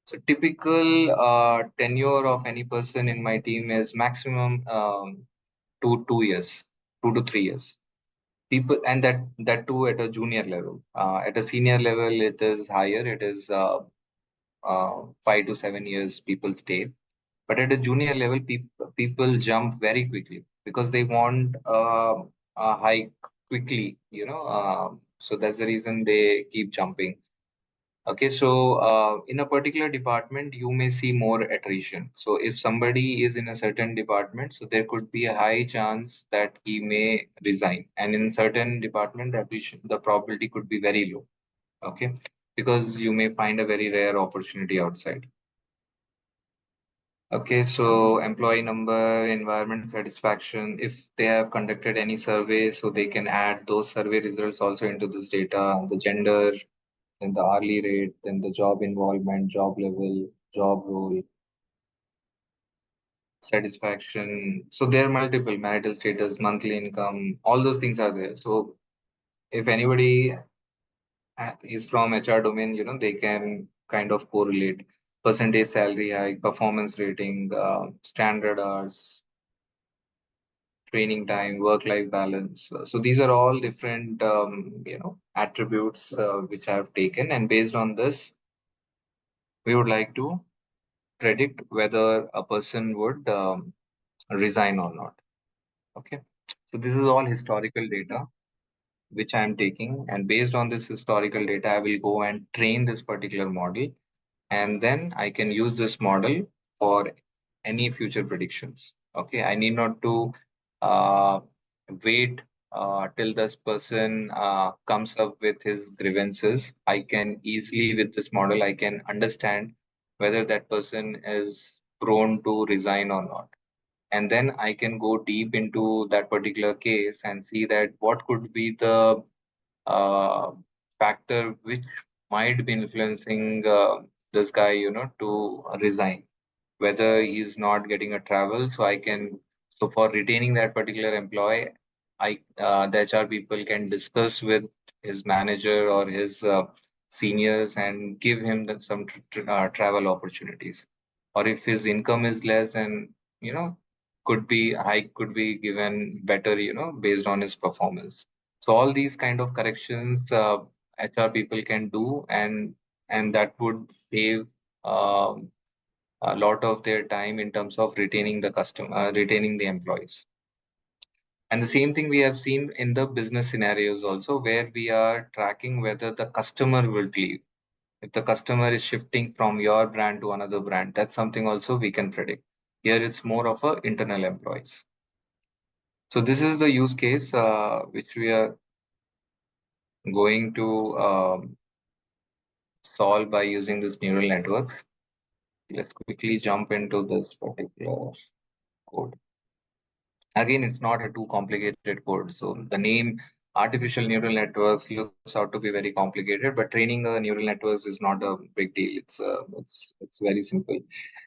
So typical tenure of any person in my team is maximum 2 years, 2 to 3 years. People, and that too at a junior level. At a senior level, it is higher. It is 5 to 7 years. People stay, but at a junior level, people jump very quickly because they want a hike quickly. So that's the reason they keep jumping. Okay, so in a particular department, you may see more attrition. So if somebody is in a certain department, so there could be a high chance that he may resign. And in certain department, the probability could be very low. Okay, because you may find a very rare opportunity outside. Okay, so employee number, environment satisfaction, if they have conducted any survey, so they can add those survey results also into this data, the gender, then the hourly rate, then the job involvement, job level, job role, satisfaction. So there are multiple marital status, monthly income, all those things are there. So if anybody is from HR domain, they can kind of correlate percentage salary hike, performance rating, standard hours, training time, work-life balance. So these are all different, attributes which I have taken, and based on this, we would like to predict whether a person would resign or not. Okay. So this is all historical data which I am taking, and based on this historical data, I will go and train this particular model, and then I can use this model for any future predictions. Okay, I need not to uh, wait till this person comes up with his grievances. I can easily, with this model, I can understand whether that person is prone to resign or not. And then I can go deep into that particular case and see that what could be the uh, factor which might be influencing this guy, to resign. Whether he's not getting a travel, so I can, so for retaining that particular employee, the HR people can discuss with his manager or his seniors and give him some travel opportunities. Or if his income is less, and could be hike could be given better, based on his performance. So all these kind of corrections HR people can do, and that would save a lot of their time in terms of retaining the customer, retaining the employees. And the same thing we have seen in the business scenarios also, where we are tracking whether the customer will leave. If the customer is shifting from your brand to another brand, that's something also we can predict. Here it's more of a internal employees. So this is the use case which we are going to solve by using this neural networks. Let's quickly jump into this particular code. Again, it's not a too complicated code. So the name artificial neural networks looks out to be very complicated, but training a neural networks is not a big deal. It's very simple.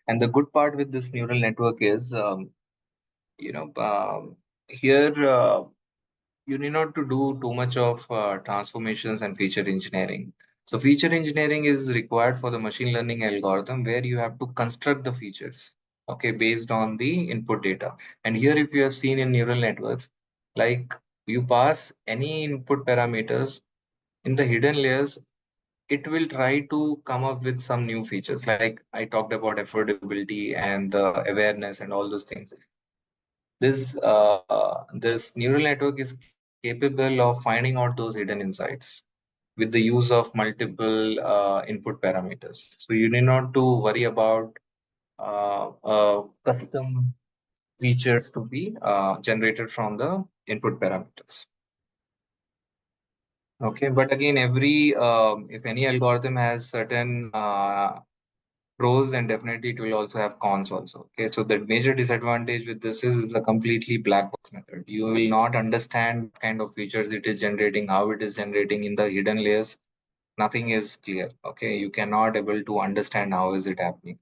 And the good part with this neural network is, you know, here you need not to do too much of transformations and feature engineering. So feature engineering is required for the machine learning algorithm where you have to construct the features, okay, based on the input data. And here, if you have seen in neural networks, like you pass any input parameters in the hidden layers, it will try to come up with some new features. Like I talked about affordability and the awareness and all those things. This neural network is capable of finding out those hidden insights with the use of multiple input parameters. So you need not to worry about custom features to be generated from the input parameters. Okay, but again, every if any algorithm has certain pros, and definitely it will also have cons also. Okay, so the major disadvantage with this is the completely black box method. You will not understand what kind of features it is generating, how it is generating in the hidden layers. Nothing is clear. Okay, you cannot able to understand how is it happening.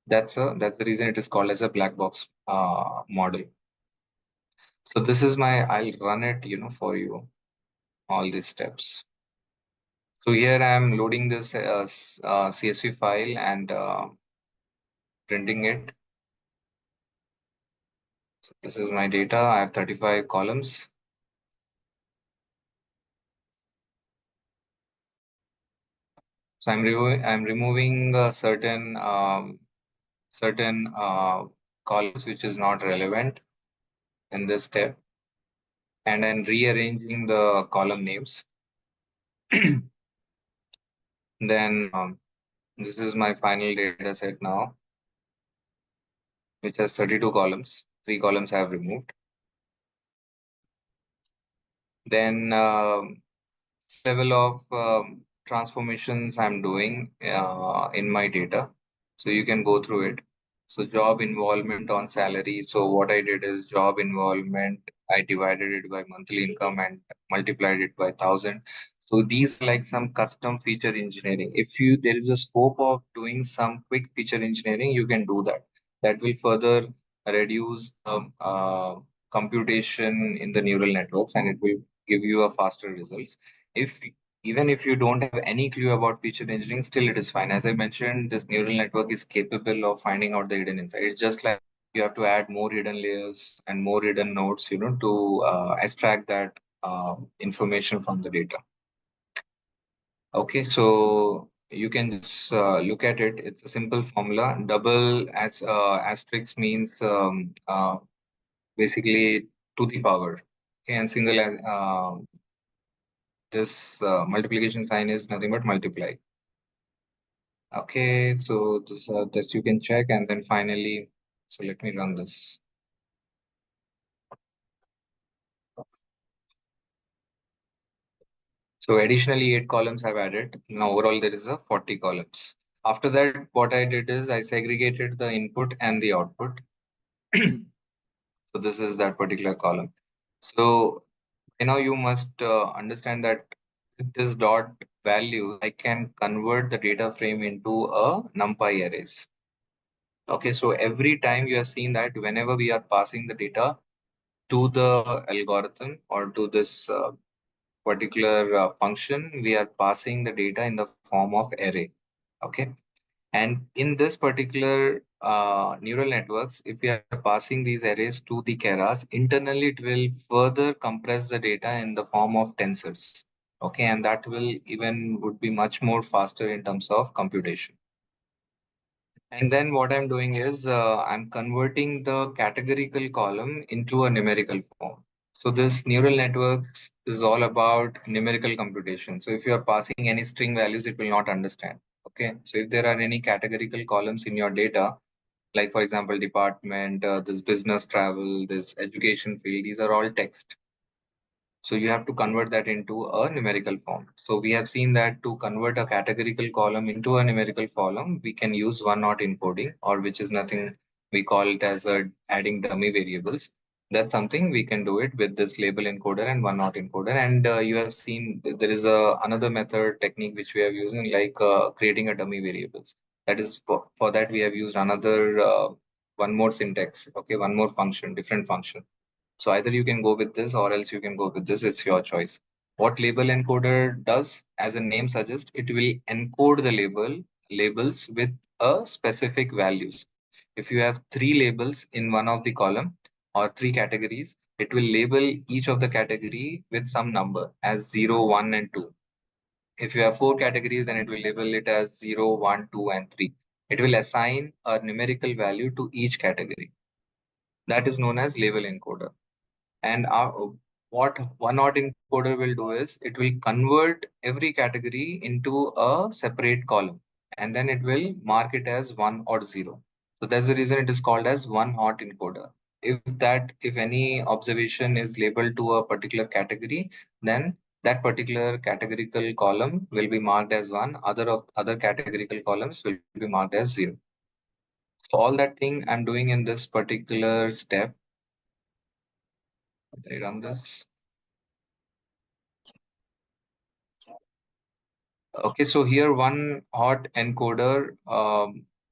That's the reason it is called as a black box model. So this is my, I'll run it, for you, all these steps. So here I am loading this CSV file and printing it. So this is my data. I have 35 columns. So I'm removing certain columns which is not relevant in this step, and then rearranging the column names. Then this is my final data set now, which has 32 columns. 3 columns I have removed. Then level of transformations I'm doing in my data. So you can go through it. So job involvement on salary. So what I did is job involvement, I divided it by monthly income and multiplied it by 1,000. So these are like some custom feature engineering. If you there is a scope of doing some quick feature engineering, you can do that. That will further reduce computation in the neural networks, and it will give you a faster results. If even if you don't have any clue about feature engineering, still it is fine. As I mentioned, this neural network is capable of finding out the hidden insight. It's just like you have to add more hidden layers and more hidden nodes, to extract that information from the data. Okay, so you can just look at it. It's a simple formula. Double as asterisk means basically to the power. Okay, and single as this multiplication sign is nothing but multiply. Okay, so this you can check, and then finally, so let me run this. So additionally, 8 columns I've added. Now overall there is a 40 columns. After that, what I did is I segregated the input and the output. So this is that particular column. So you must understand that with this dot value, I can convert the data frame into a NumPy arrays. Okay, so every time you have seen that whenever we are passing the data to the algorithm or to this particular function, we are passing the data in the form of array. Okay, and in this particular neural networks, if we are passing these arrays to the Keras, internally it will further compress the data in the form of tensors. Okay, and that will even would be much more faster in terms of computation. And then what I'm doing is I'm converting the categorical column into a numerical form. So this neural networks is all about numerical computation. So if you are passing any string values, it will not understand. Okay. So if there are any categorical columns in your data, like for example, department, this business travel, this education field, these are all text. So you have to convert that into a numerical form. So we have seen that to convert a categorical column into a numerical column, we can use one-hot encoding, or which is nothing, we call it as a adding dummy variables. That's something we can do it with this label encoder and one-hot encoder. And you have seen there is another method technique which we have using, like creating a dummy variables. That is for that we have used another one more syntax, okay, one more function, different function. So either you can go with this or else you can go with this. It's your choice. What label encoder does, as a name suggests, it will encode the labels with a specific values. If you have three labels in one of the column or three categories, it will label each of the category with some number as 0, 1, and 2. If you have four categories, then it will label it as 0, 1, 2, and 3. It will assign a numerical value to each category. That is known as label encoder. And what one-hot encoder will do is it will convert every category into a separate column, and then it will mark it as 1 or 0. So that's the reason it is called as one-hot encoder. If any observation is labeled to a particular category, then that particular categorical column will be marked as 1. Other categorical columns will be marked as 0. So all that thing I'm doing in this particular step. I run this. Okay, so here one hot encoder,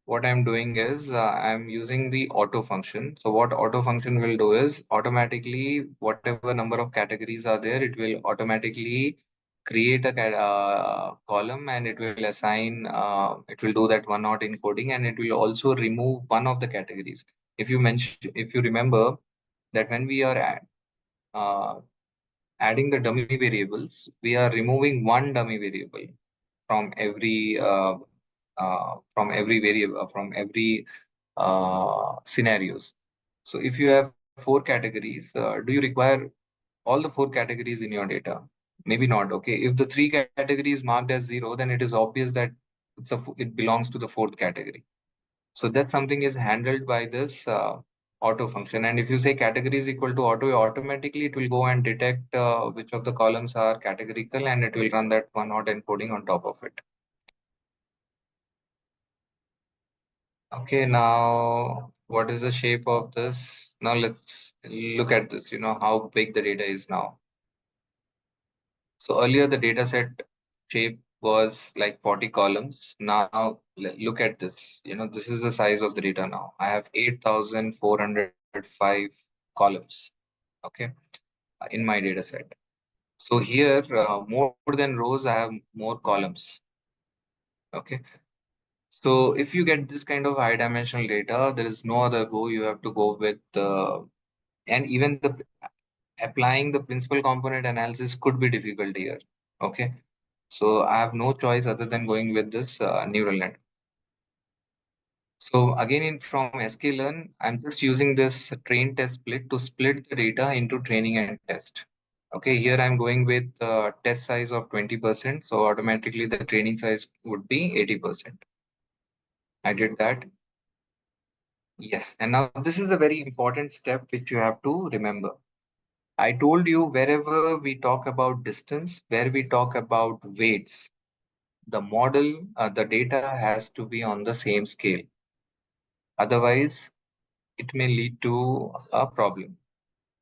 what I'm doing is I'm using the auto function. So what auto function will do is automatically whatever number of categories are there, it will automatically create a column, and it will assign, it will do that one hot encoding, and it will also remove one of the categories. If you remember that when we are uh, adding the dummy variables, we are removing one dummy variable from every variable from every scenarios. So if you have four categories, do you require all the four categories in your data? Maybe not. Okay, if the three categories marked as 0, then it is obvious that it belongs to the fourth category. So that something is handled by this auto function. And if you say category is equal to auto, automatically it will go and detect which of the columns are categorical, and it will run that one hot encoding on top of it. Okay, now what is the shape of this? Now let's look at this, how big the data is now. So earlier the data set shape was like 40 columns. Now look at this. This is the size of the data now. I have 8,405 columns, okay, in my data set. So here, more than rows, I have more columns, okay. So if you get this kind of high dimensional data, there is no other go. You have to go with, and even applying the principal component analysis could be difficult here. Okay. So I have no choice other than going with this neural net. So again, from sklearn, I'm just using this train test split to split the data into training and test. Okay, here I'm going with test size of 20%. So automatically the training size would be 80%. I did that. Yes, and now this is a very important step which you have to remember. I told you wherever we talk about distance, where we talk about weights, the model, the data has to be on the same scale. Otherwise, it may lead to a problem.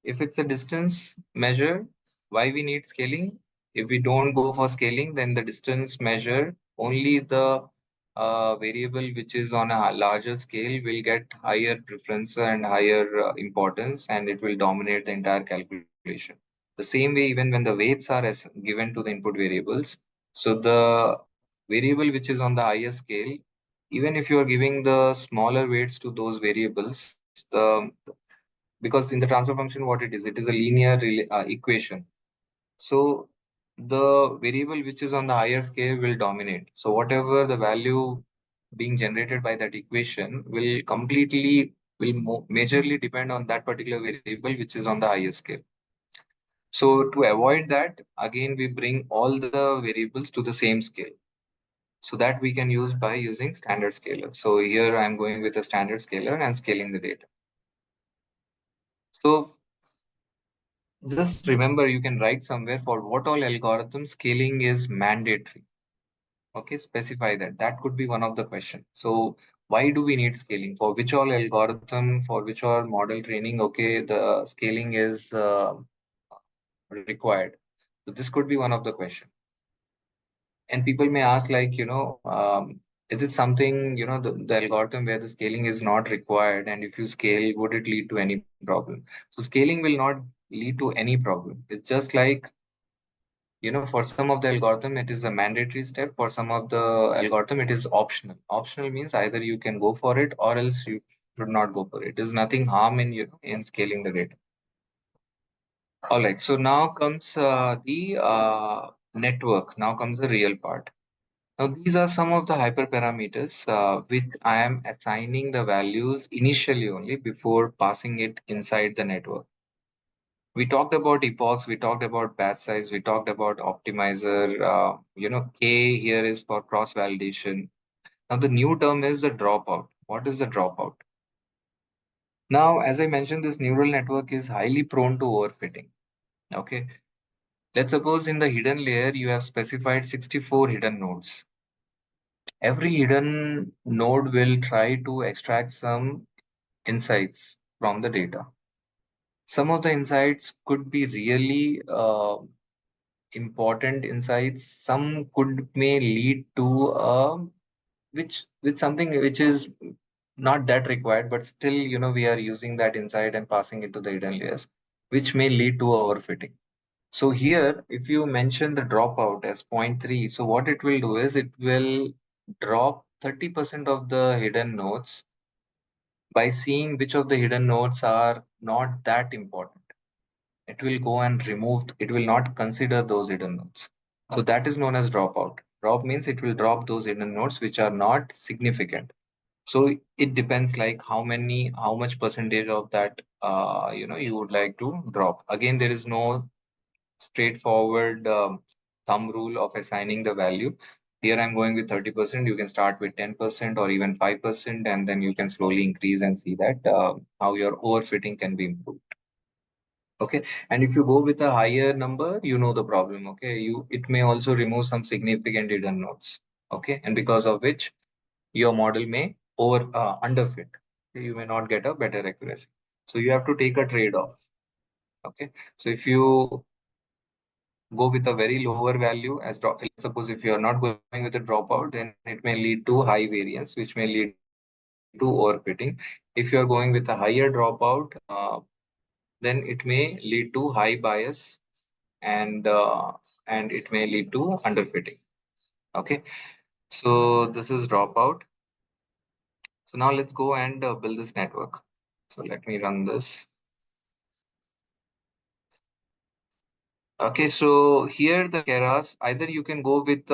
If it's a distance measure, why we need scaling? If we don't go for scaling, then the distance measure, only the variable which is on a larger scale will get higher preference and higher importance, and it will dominate the entire calculation. The same way, even when the weights are given to the input variables, so the variable which is on the higher scale, even if you are giving the smaller weights to those variables, because in the transfer function, what it is a linear equation. So the variable which is on the higher scale will dominate. So whatever the value being generated by that equation will majorly depend on that particular variable which is on the higher scale. So to avoid that, again, we bring all the variables to the same scale. So that we can use by using standard scaler. So here I'm going with a standard scaler and scaling the data. So just remember, you can write somewhere for what all algorithms scaling is mandatory. Okay, specify that. That could be one of the questions. So why do we need scaling? For which all algorithm, for which all model training, okay, the scaling is required. So this could be one of the questions. And people may ask, like, is it something, the algorithm where the scaling is not required, and if you scale, would it lead to any problem? So scaling will not lead to any problem. It's just like, for some of the algorithm, it is a mandatory step. For some of the algorithm, it is optional. Optional means either you can go for it or else you should not go for it. There's nothing harm in, in scaling the data. All right. So now comes the network. Now comes the real part. Now, these are some of the hyperparameters which I am assigning the values initially only before passing it inside the network. We talked about epochs, we talked about batch size, we talked about optimizer. K here is for cross validation. Now, the new term is the dropout. What is the dropout? Now, as I mentioned, this neural network is highly prone to overfitting. Okay. Let's suppose in the hidden layer, you have specified 64 hidden nodes. Every hidden node will try to extract some insights from the data. Some of the insights could be really important insights. Some could may lead to which with something which is not that required, but still, we are using that insight and passing it to the hidden layers, which may lead to overfitting. So here, if you mention the dropout as 0.3, so what it will do is it will drop 30% of the hidden nodes by seeing which of the hidden nodes are not that important. It will go and remove, it will not consider those hidden nodes. So that is known as dropout. Drop means it will drop those hidden nodes which are not significant. So it depends like how much percentage of that, you would like to drop. Again, there is no straightforward thumb rule of assigning the value. Here I'm going with 30%. You can start with 10% or even 5%, and then you can slowly increase and see that how your overfitting can be improved. Okay. And if you go with a higher number, you know the problem. Okay. It may also remove some significant hidden nodes. Okay. And because of which your model may underfit. You may not get a better accuracy. So you have to take a trade-off. Okay. So if you go with a very lower value as drop. Let's suppose if you are not going with a dropout, then it may lead to high variance, which may lead to overfitting. If you are going with a higher dropout, then it may lead to high bias and it may lead to underfitting. Okay, so this is dropout. So now let's go and build this network. So let me run this. Okay, so here the Keras, either you can go with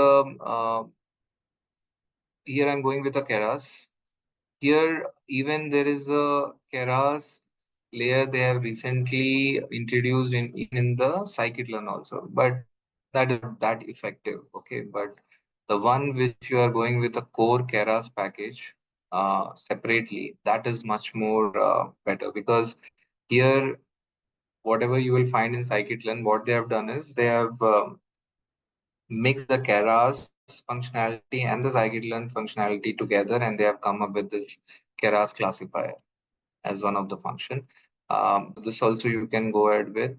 here I'm going with a Keras. Here, even there is a Keras layer they have recently introduced in the scikit-learn also, but that is not that effective. Okay, but the one which you are going with a core Keras package separately, that is much more better because here, whatever you will find in scikit-learn, what they have done is they have mixed the Keras functionality and the scikit-learn functionality together, and they have come up with this Keras classifier as one of the function. This also you can go ahead with.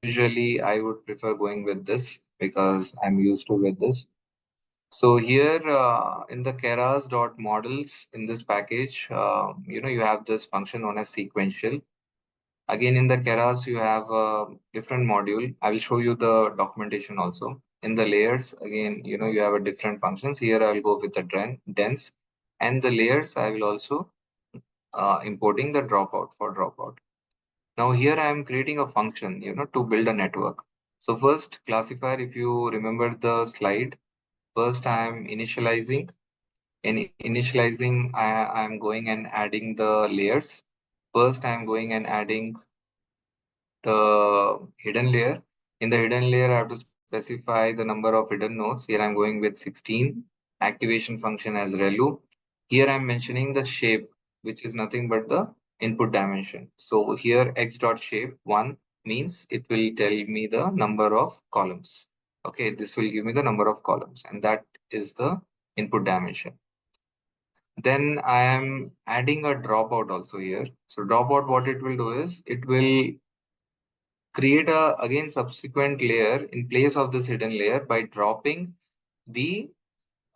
Usually, I would prefer going with this because I'm used to with this. So here in the keras.models in this package, you have this function known as sequential. Again, in the Keras, you have a different module. I will show you the documentation also. In the layers, again, you have a different functions. Here, I will go with the dense. And the layers, I will also importing the dropout for dropout. Now here I am creating a function, to build a network. So first classifier, if you remember the slide, first I am initializing. In initializing, I am going and adding the layers. First, I am going and adding the hidden layer. In the hidden layer, I have to specify the number of hidden nodes. Here I'm going with 16. Activation function as relu. Here I'm mentioning the shape, which is nothing but the input dimension. So here x dot shape 1 means it will tell me the number of columns. Okay, this will give me the number of columns, and that is the input dimension. Then I am adding a dropout also here. So dropout, what it will do is it will create a again subsequent layer in place of this hidden layer by dropping the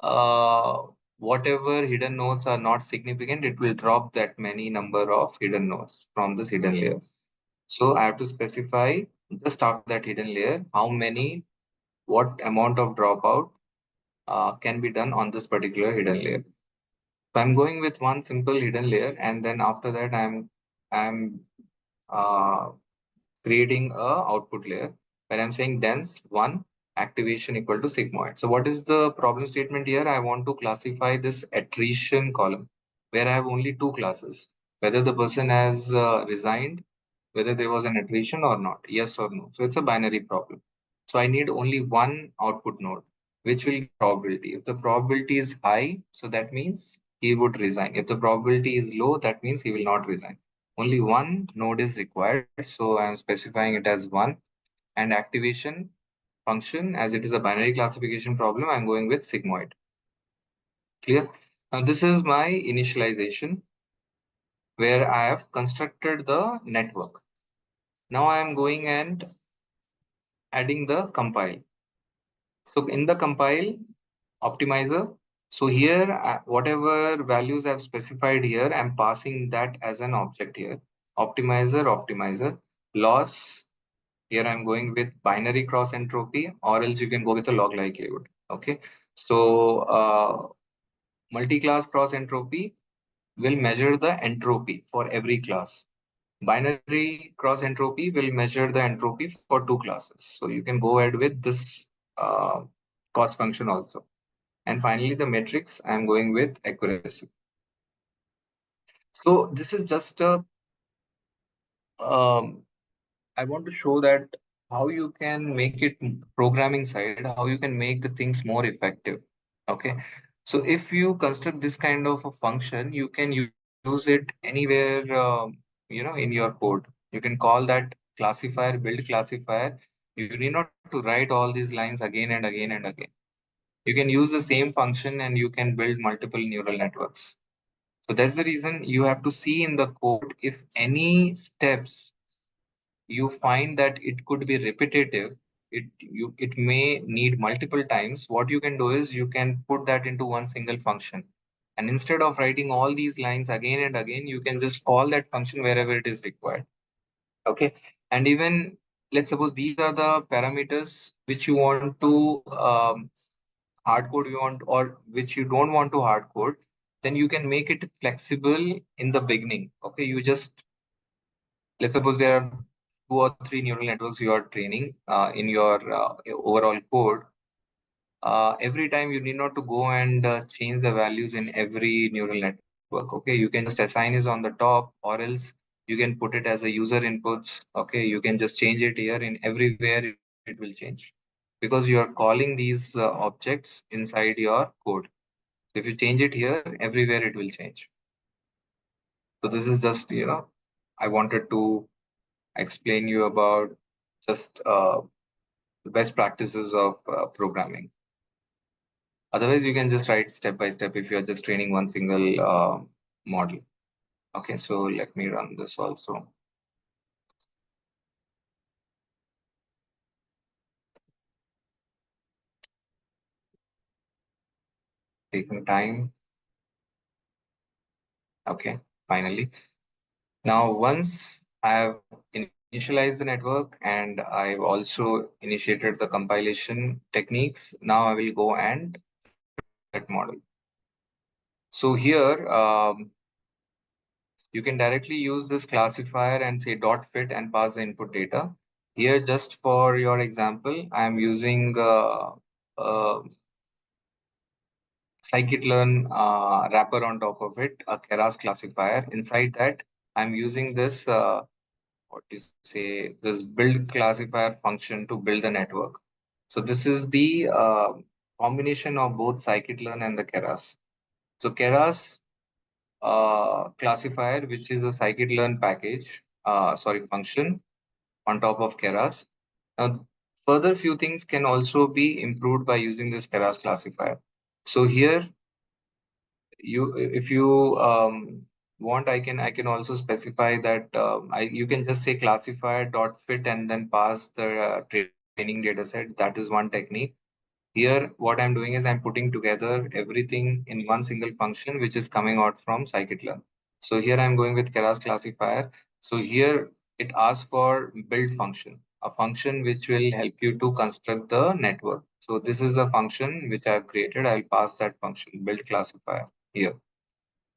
uh, whatever hidden nodes are not significant, it will drop that many number of hidden nodes from this hidden layer. So I have to specify just after that hidden layer how many, what amount of dropout can be done on this particular hidden layer. So I'm going with one simple hidden layer, and then after that I'm uh, creating a output layer where I'm saying dense one activation equal to sigmoid. So what is the problem statement here? I want to classify this attrition column where I have only two classes, whether the person has resigned, whether there was an attrition or not, yes or no. So it's a binary problem. So I need only one output node, which will give probability. If the probability is high, so that means he would resign. If the probability is low, that means he will not resign. Only one node is required, so I'm specifying it as one. And activation function, as it is a binary classification problem, I'm going with sigmoid. Clear? Now this is my initialization where I have constructed the network. Now I am going and adding the compile. So in the compile optimizer, so here whatever values I've specified here, I'm passing that as an object here. Optimizer, loss. Here I'm going with binary cross entropy, or else you can go with a log likelihood. Okay. So multi-class cross entropy will measure the entropy for every class. Binary cross entropy will measure the entropy for two classes. So you can go ahead with this uh, cost function also. And finally, the matrix, I'm going with accuracy. So this is just a, I want to show that how you can make it programming side, how you can make the things more effective. Okay. So if you construct this kind of a function, you can use it anywhere, in your code. You can call that classifier, build classifier. You need not to write all these lines again and again and again. You can use the same function and you can build multiple neural networks. So that's the reason you have to see in the code if any steps you find that it could be repetitive, it may need multiple times. What you can do is you can put that into one single function. And instead of writing all these lines again and again, you can just call that function wherever it is required. Okay. And even let's suppose these are the parameters which you want to hard code you want or which you don't want to hard code, then you can make it flexible in the beginning. Okay, you just let's suppose there are two or three neural networks you are training in your overall code. Every time you need not to go and change the values in every neural network. Okay, you can just assign is on the top, or else you can put it as a user inputs. Okay, you can just change it here in everywhere it will change because you are calling these objects inside your code. If you change it here, everywhere it will change. So this is just, I wanted to explain you about just the best practices of programming. Otherwise, you can just write step by step if you're just training one single model. Okay, so let me run this also. Taking time. Okay, finally. Now, once I have initialized the network and I've also initiated the compilation techniques, now I will go and that model. So here, you can directly use this classifier and say dot fit and pass the input data. Here, just for your example, I am using scikit-learn wrapper on top of it, a Keras classifier. Inside that, I'm using this what do you say, this build classifier function to build the network. So this is the combination of both scikit-learn and the Keras. So Keras classifier, which is a scikit-learn package, function on top of Keras. Now, further few things can also be improved by using this Keras classifier. So here, if you want, I can also specify that you can just say classifier dot fit and then pass the training data set. That is one technique. Here, what I'm doing is I'm putting together everything in one single function, which is coming out from scikit-learn. So here I'm going with Keras classifier. So here it asks for build function, a function which will help you to construct the network. So this is the function which I've created. I'll pass that function, build classifier here.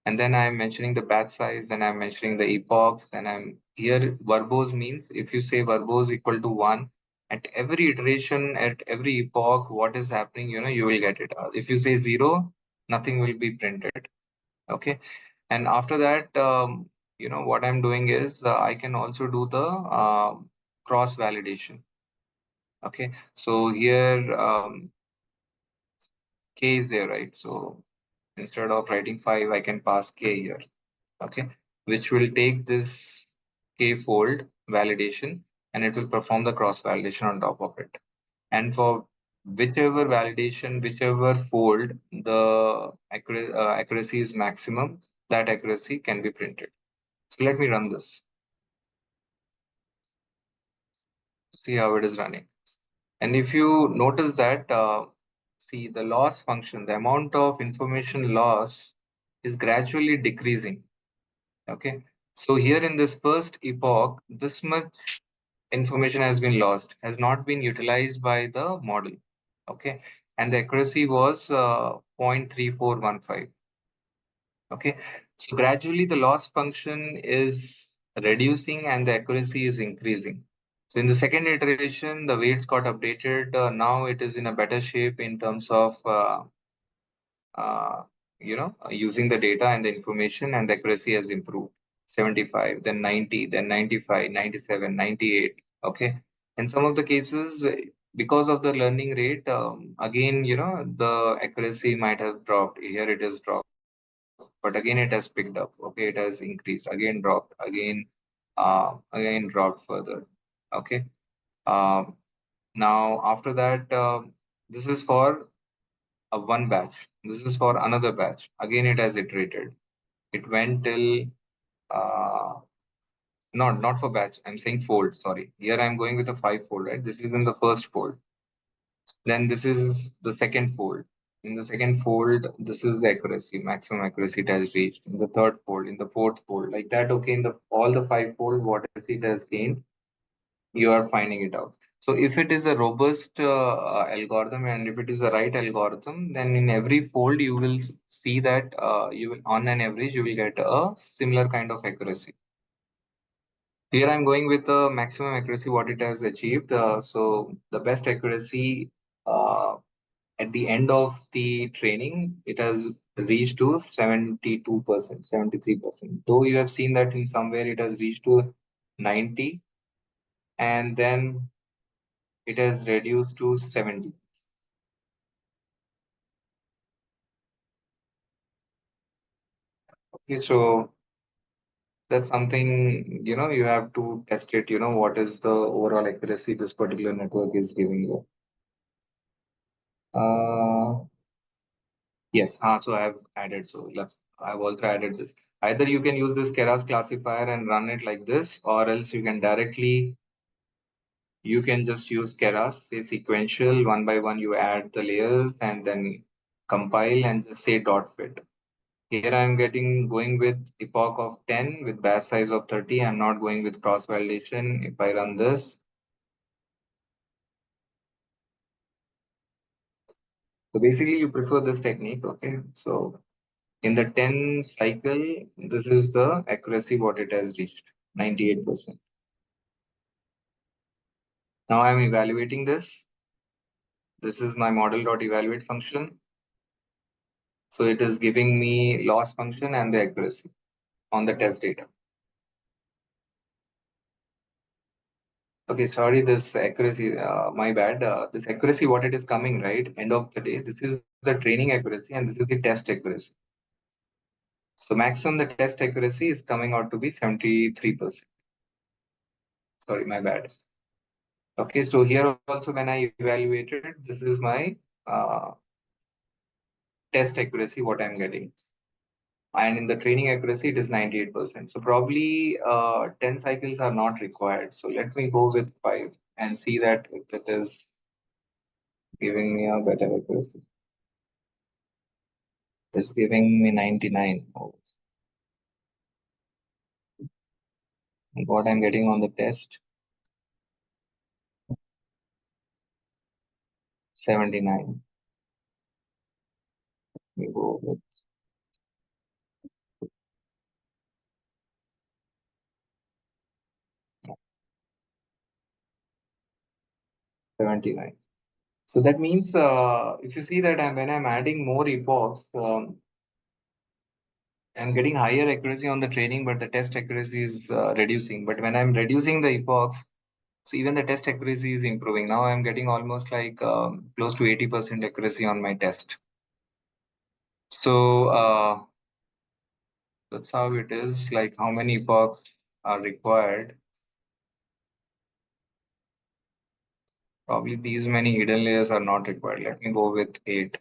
And then I'm mentioning the batch size, then I'm mentioning the epochs, then I'm here verbose means if you say verbose equal to 1, at every iteration, at every epoch, what is happening, you will get it. If you say 0, nothing will be printed. Okay. And after that, what I'm doing is I can also do the cross validation. Okay. So here, K is there, right? So instead of writing 5, I can pass K here. Okay, which will take this k-fold validation and it will perform the cross validation on top of it. And for whichever validation, whichever fold the accuracy is maximum, that accuracy can be printed. So let me run this. See how it is running. And if you notice that, see the loss function, the amount of information loss is gradually decreasing. Okay. So here in this first epoch, this much information has been lost, has not been utilized by the model. Okay. And the accuracy was 0.3415. Okay. So gradually the loss function is reducing and the accuracy is increasing. So in the second iteration, the weights got updated. Now it is in a better shape in terms of uh, using the data and the information, and the accuracy has improved. 75, then 90, then 95, 97, 98. Okay. In some of the cases, because of the learning rate, again, the accuracy might have dropped. Here it is dropped, but again it has picked up. Okay, it has increased, again dropped, again dropped further. Okay. Um, Now after that, this is for one batch. This is for another batch. Again, it has iterated. It went till not for batch. I'm saying fold. Sorry. Here I'm going with a 5-fold. Right. This is in the first fold. Then this is the second fold. In the second fold, this is the accuracy, maximum accuracy it has reached. In the third fold, in the fourth fold, like that. Okay. In the all the 5-fold, what it has gained, you are finding it out. So if it is a robust algorithm and if it is the right algorithm, then in every fold you will see that you will, on an average, you will get a similar kind of accuracy. Here I'm going with the maximum accuracy what it has achieved. So the best accuracy at the end of the training, it has reached to 72%, 73%. Though you have seen that in somewhere it has reached to 90, and then it has reduced to 70. Okay, so that's something, you have to test it, what is the overall accuracy this particular network is giving you. Yes, so I have added, I've also added this. Either you can use this Keras classifier and run it like this, or else you can just use Keras, say sequential, one by one, you add the layers and then compile and just say dot fit. Here I'm going with epoch of 10 with batch size of 30. I'm not going with cross validation. If I run this, so basically you prefer this technique. Okay. So in the 10 cycle, this is the accuracy what it has reached, 98%. Now I'm evaluating this. This is my model.evaluate function. So it is giving me loss function and the accuracy on the test data. Okay, sorry, this accuracy, my bad. This accuracy, what it is coming, right? End of the day, this is the training accuracy and this is the test accuracy. So maximum the test accuracy is coming out to be 73%. Sorry, my bad. Okay, so here also when I evaluated, this is my uh, test accuracy, what I'm getting. And in the training accuracy, it is 98%. So probably 10 cycles are not required. So let me go with 5 and see that if it is giving me a better accuracy. It's giving me 99. Oh, and what I'm getting on the test, 79. We go with 79. So that means if you see that when I'm adding more epochs, I'm getting higher accuracy on the training, but the test accuracy is reducing. But when I'm reducing the epochs, so even the test accuracy is improving. Now I'm getting almost like close to 80% accuracy on my test. So that's how it is. Like how many epochs are required? Probably these many hidden layers are not required. Let me go with 8.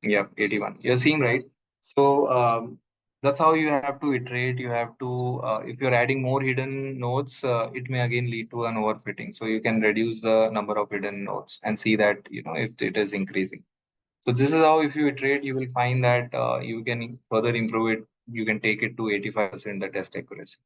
Yep, 81. You're seeing, right? So that's how you have to iterate. You have to, if you're adding more hidden nodes, it may again lead to an overfitting. So you can reduce the number of hidden nodes and see that, if it is increasing. So this is how, if you iterate, you will find that you can further improve it. You can take it to 85% the test accuracy.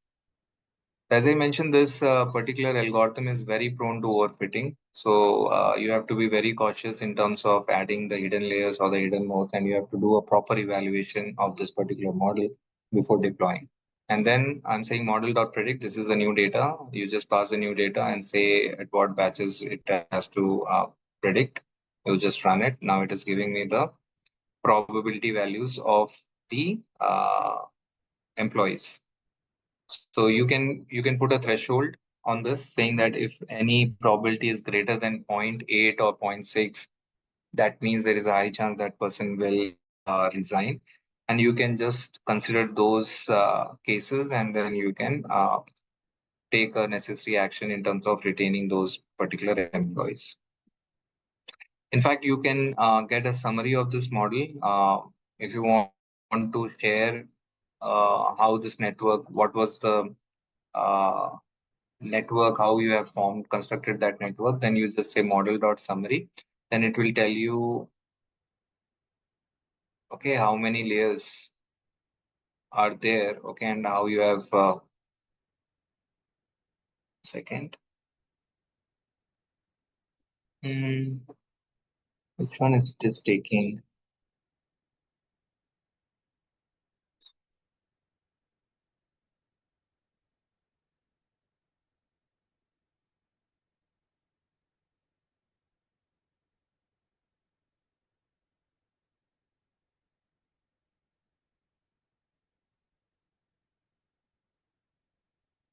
As I mentioned, this particular algorithm is very prone to overfitting. So you have to be very cautious in terms of adding the hidden layers or the hidden nodes, and you have to do a proper evaluation of this particular model before deploying. And then I'm saying model.predict, this is the new data. You just pass the new data and say at what batches it has to predict. You just run it. Now it is giving me the probability values of the employees. So you can put a threshold on this saying that if any probability is greater than zero point 0.8 or zero point 0.6, that means there is a high chance that person will resign. And you can just consider those cases and then you can take a necessary action in terms of retaining those particular employees. In fact, you can get a summary of this model if you want to share how this network, what was the uh, network, how you have constructed that network, then you just say model.summary. Then it will tell you, okay, how many layers are there, okay, and how you have, second. Hmm, which one is it is taking?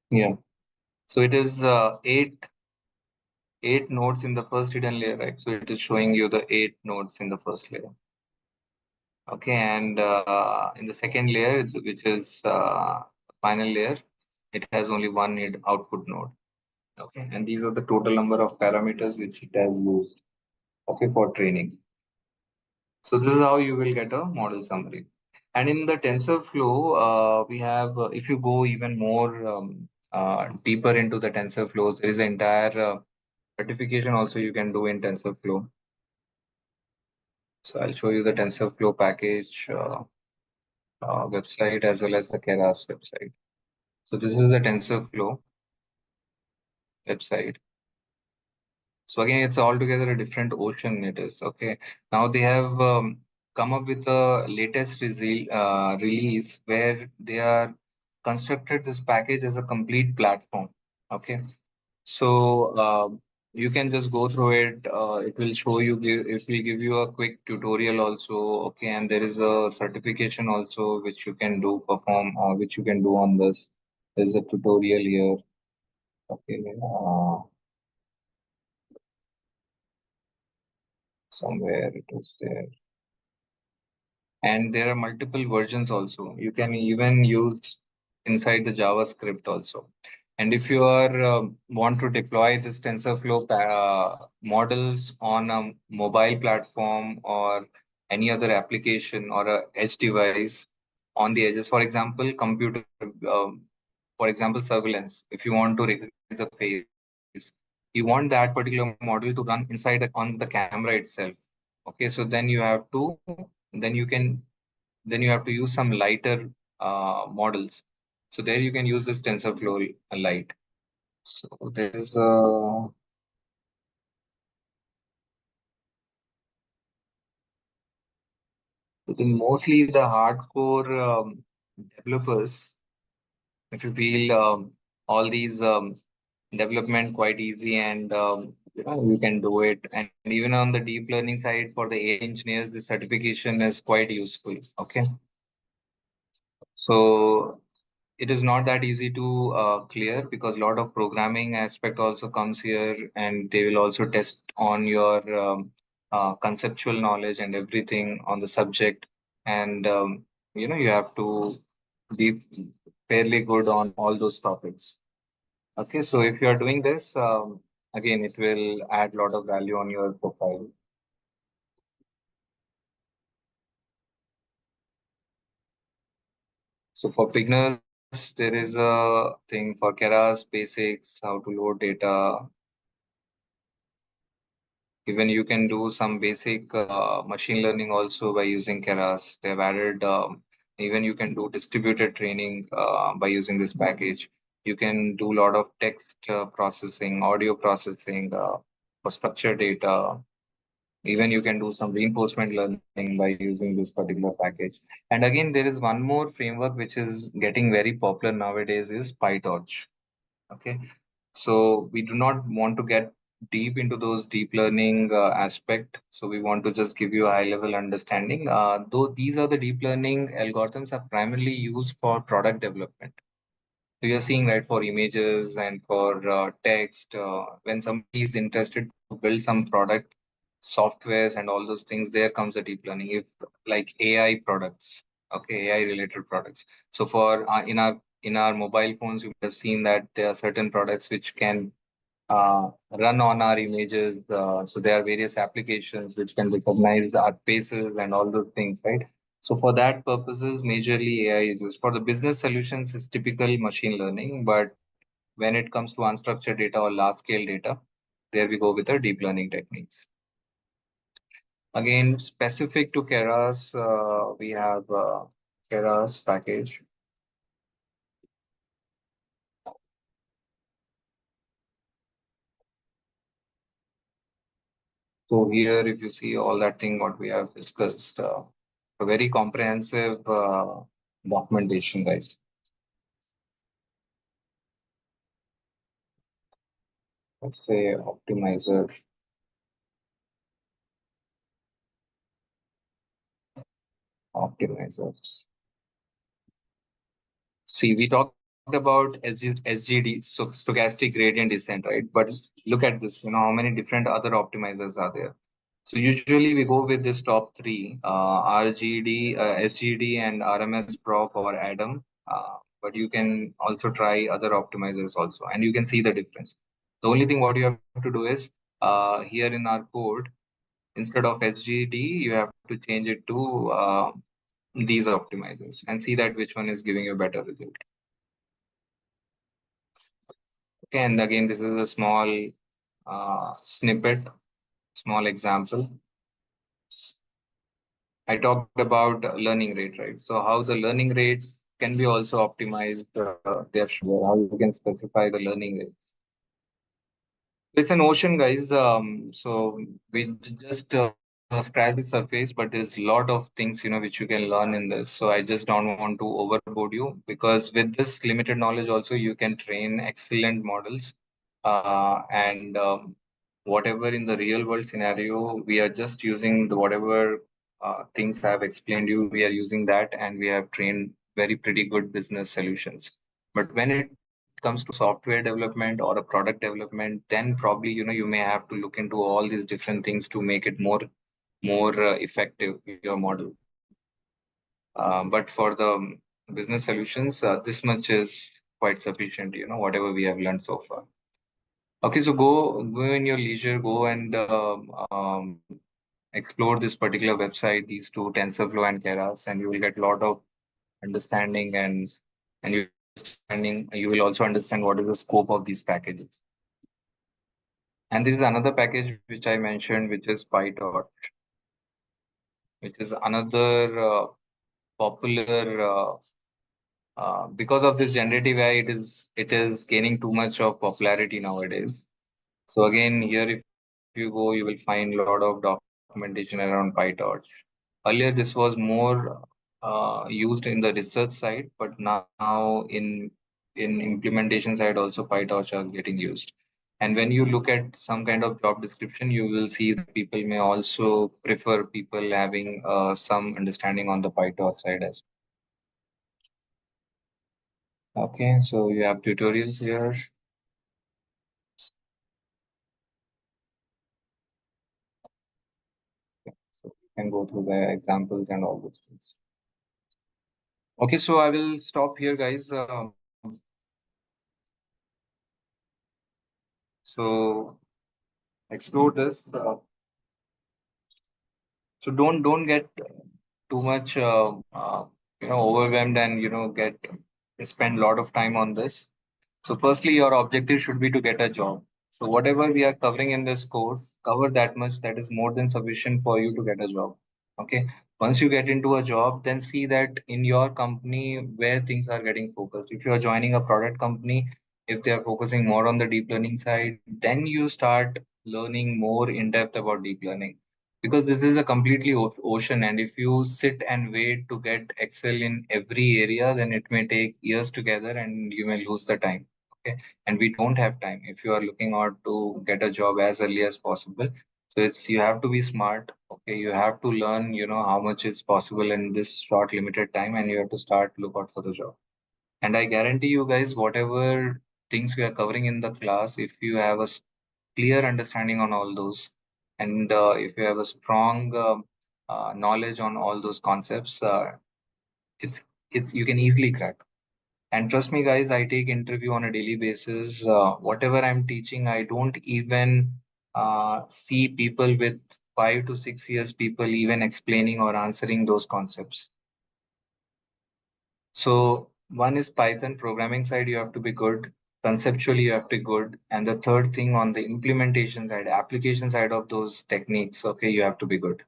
Yeah. So it is eight nodes in the first hidden layer, right? So it is showing you the 8 nodes in the first layer. Okay, and in the second layer, which is final layer, it has only one output node. Okay, and these are the total number of parameters which it has used, okay, for training. So this is how you will get a model summary. And in the TensorFlow, we have, if you go even more deeper into the TensorFlow, there is an entire certification also you can do in TensorFlow. So I'll show you the TensorFlow package website as well as the Keras website. So this is the TensorFlow website. So again, it's altogether a different ocean. It is okay. Now they have come up with the latest release where they are constructed this package as a complete platform. Okay, so you can just go through it. It will show you, it will give you a quick tutorial also. Okay, and there is a certification also which you can do, perform, which you can do on this. There's a tutorial here. Okay, somewhere it was there. And there are multiple versions also. You can even use inside the JavaScript also. And if you are want to deploy this TensorFlow models on a mobile platform or any other application or a edge device on the edges, for example, computer, for example, surveillance. If you want to recognize the face, you want that particular model to run inside on the camera itself. Okay, so then you have to, then you can then you have to use some lighter models. So there you can use this TensorFlow Lite. So there's I think mostly the hardcore developers, if you feel all these development quite easy and you can do it. And even on the deep learning side for the AI engineers, the certification is quite useful. Okay. So it is not that easy to clear because a lot of programming aspect also comes here, and they will also test on your conceptual knowledge and everything on the subject. And you have to be fairly good on all those topics. Okay, so if you are doing this, again, it will add a lot of value on your profile. So for beginners, there is a thing for Keras basics, how to load data. Even you can do some basic machine learning also by using Keras. They've added, even you can do distributed training by using this package. You can do a lot of text processing, audio processing for structured data. Even you can do some reinforcement learning by using this particular package. And again, there is one more framework which is getting very popular nowadays is PyTorch. Okay, so we do not want to get deep into those deep learning aspect. So we want to just give you a high level understanding. Though these are the deep learning algorithms are primarily used for product development. So you're seeing right for images and for text. When somebody is interested to build some product, softwares and all those things, there comes the deep learning. If like AI products, okay, AI related products. So for in our mobile phones, you have seen that there are certain products which can run on our images. So there are various applications which can recognize our faces and all those things, right? So for that purposes, majorly AI is used. For the business solutions, it's typical machine learning, but when it comes to unstructured data or large scale data, there we go with the deep learning techniques. Again, specific to Keras, we have Keras package. So here, if you see all that thing what we have discussed, a very comprehensive documentation, guys. Let's say optimizers. See, we talked about SGD, so stochastic gradient descent, right? But look at this, how many different other optimizers are there? So usually we go with this top three, RGD, SGD, and RMS Prop or Adam. But you can also try other optimizers also, and you can see the difference. The only thing what you have to do is here in our code, instead of SGD, you have to change it to these optimizers and see that which one is giving you a better result. Okay, and again, this is a small snippet, small example. I talked about learning rate, right? So how the learning rates can be also optimized, how you can specify the learning rates. It's an ocean, guys. So we just scratch the surface, but there's a lot of things, which you can learn in this. So I just don't want to overboard you because with this limited knowledge, also you can train excellent models. And whatever in the real world scenario, we are just using the whatever things I have explained you, we are using that and we have trained very pretty good business solutions. But when it comes to software development or a product development, then probably, you may have to look into all these different things to make it more effective, your model. But for the business solutions, this much is quite sufficient, whatever we have learned so far. Okay, so go in your leisure, go and explore this particular website, these two, TensorFlow and Keras, and you will get a lot of understanding and you will also understand what is the scope of these packages. And this is another package which I mentioned, which is PyTorch, which is another popular because of this generative AI, it is gaining too much of popularity nowadays. So again, here if you go, you will find a lot of documentation around PyTorch. Earlier, this was more used in the research side, but now in implementation side also PyTorch are getting used. And when you look at some kind of job description, you will see that people may also prefer people having some understanding on the PyTorch side as well. Okay, so you have tutorials here. So you can go through the examples and all those things. Okay, so I will stop here, guys. So explore this. So don't get too much overwhelmed and get spend a lot of time on this. So firstly, your objective should be to get a job. So whatever we are covering in this course, cover that much. That is more than sufficient for you to get a job. Okay. Once you get into a job, then see that in your company where things are getting focused. If you are joining a product company, if they are focusing more on the deep learning side, then you start learning more in depth about deep learning. Because this is a completely ocean, and if you sit and wait to get excel in every area, then it may take years together and you may lose the time. Okay, and we don't have time if you are looking out to get a job as early as possible. So it's you have to be smart. Okay, you have to learn how much is possible in this short limited time, and you have to start look out for the job. And I guarantee you guys, whatever things we are covering in the class, if you have a clear understanding on all those, and if you have a strong knowledge on all those concepts, it's it's you can easily crack. And trust me, guys, I take interview on a daily basis. Whatever I'm teaching, I don't even see people with 5 to 6 years people even explaining or answering those concepts. So one is Python programming side, you have to be good. Conceptually, you have to be good. And the third thing on the implementation side, application side of those techniques, okay, you have to be good.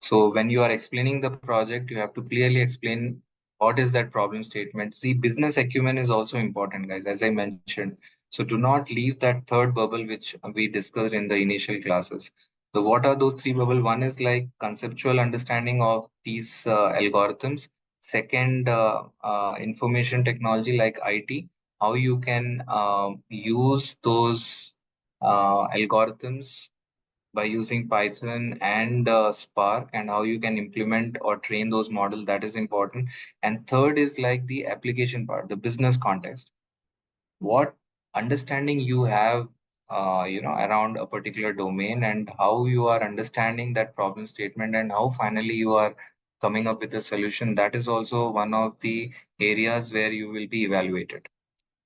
So when you are explaining the project, you have to clearly explain what is that problem statement. See, business acumen is also important, guys, as I mentioned. So do not leave that third bubble which we discussed in the initial classes. So what are those three bubble? One is like conceptual understanding of these algorithms. Second, information technology like IT, how you can use those algorithms by using Python and Spark, and how you can implement or train those models. That is important. And third is like the application part, the business context. What understanding you have, around a particular domain, and how you are understanding that problem statement, and how finally you are coming up with a solution. That is also one of the areas where you will be evaluated.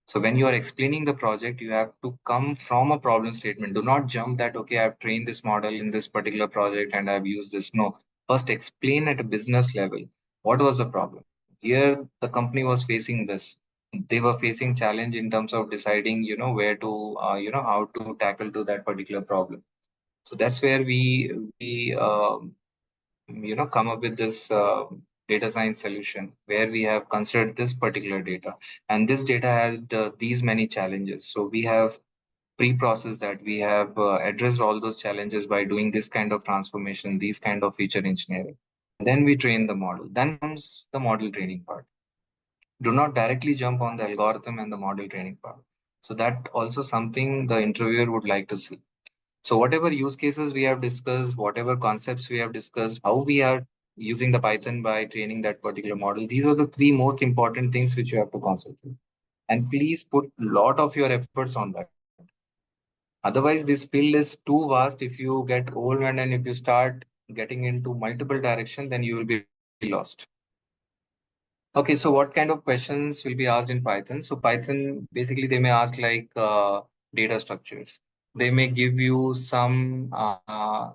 So when you are explaining the project, you have to come from a problem statement. Do not jump that, okay, I've trained this model in this particular project and I've used this. No, first explain at a business level. What was the problem? Here, the company was facing this. They were facing challenge in terms of deciding, where to, how to tackle to that particular problem. So that's where we come up with this data science solution where we have considered this particular data, and this data had these many challenges. So we have pre-processed that, we have addressed all those challenges by doing this kind of transformation, these kind of feature engineering. Then we train the model. Then comes the model training part. Do not directly jump on the algorithm and the model training part. So that also something the interviewer would like to see. So whatever use cases we have discussed, whatever concepts we have discussed, how we are using the Python by training that particular model, these are the three most important things which you have to concentrate. And please put a lot of your efforts on that. Otherwise, this field is too vast. If you get overwhelmed and if you start getting into multiple direction, then you will be lost. Okay, so what kind of questions will be asked in Python? So Python, basically, they may ask like data structures. They may give you some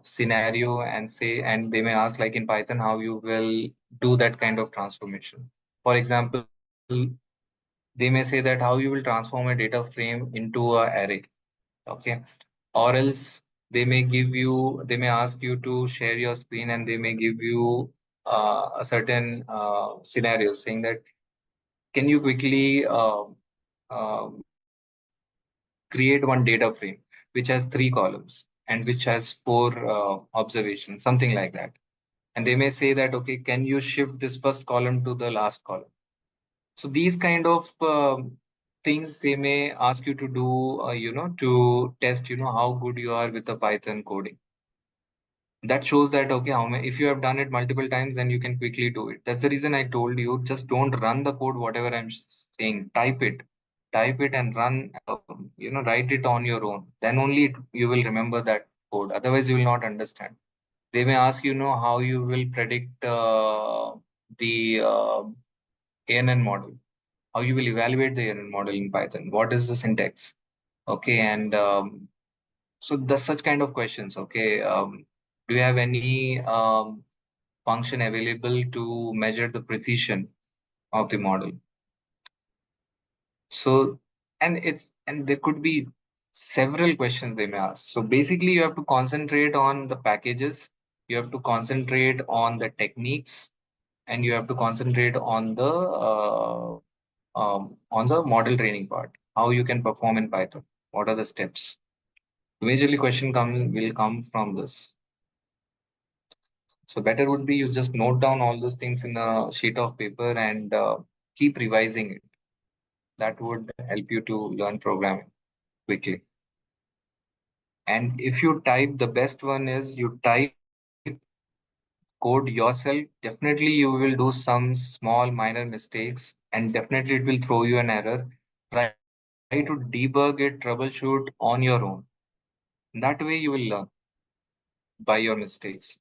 scenario and say, and they may ask like in Python how you will do that kind of transformation. For example, they may say that how you will transform a data frame into a array. Okay, or else they may ask you to share your screen and they may give you a certain scenario saying that can you quickly create one data frame which has three columns and which has four observations, something like that. And they may say that, okay, can you shift this first column to the last column? So these kind of things they may ask you to do, to test, how good you are with the Python coding. That shows that, okay, how many, if you have done it multiple times, then you can quickly do it. That's the reason I told you, just don't run the code, whatever I'm saying, type it and run, write it on your own. Then only you will remember that code. Otherwise, you will not understand. They may ask, how you will predict the ANN model, how you will evaluate the ANN model in Python. What is the syntax? Okay, and so the such kind of questions. Okay, do you have any function available to measure the precision of the model? So, and there could be several questions they may ask. So basically, you have to concentrate on the packages. You have to concentrate on the techniques, and you have to concentrate on the model training part. How you can perform in Python. What are the steps? Majorly, question will come from this. So better would be you just note down all those things in a sheet of paper and keep revising it. That would help you to learn programming quickly. And if you type, the best one is you type code yourself. Definitely you will do some small minor mistakes and definitely it will throw you an error. Try to debug it, troubleshoot on your own. That way you will learn by your mistakes.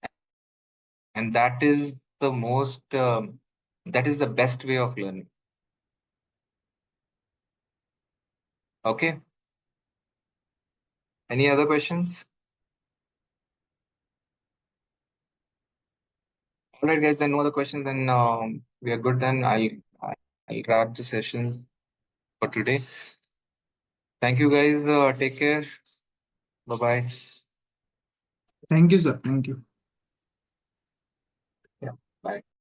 And that is the most, that is the best way of learning. Okay. Any other questions? All right, guys. Then no other questions, and we are good. Then I'll wrap the session for today. Thank you, guys. Take care. Bye bye. Thank you, sir. Thank you. Yeah. Bye.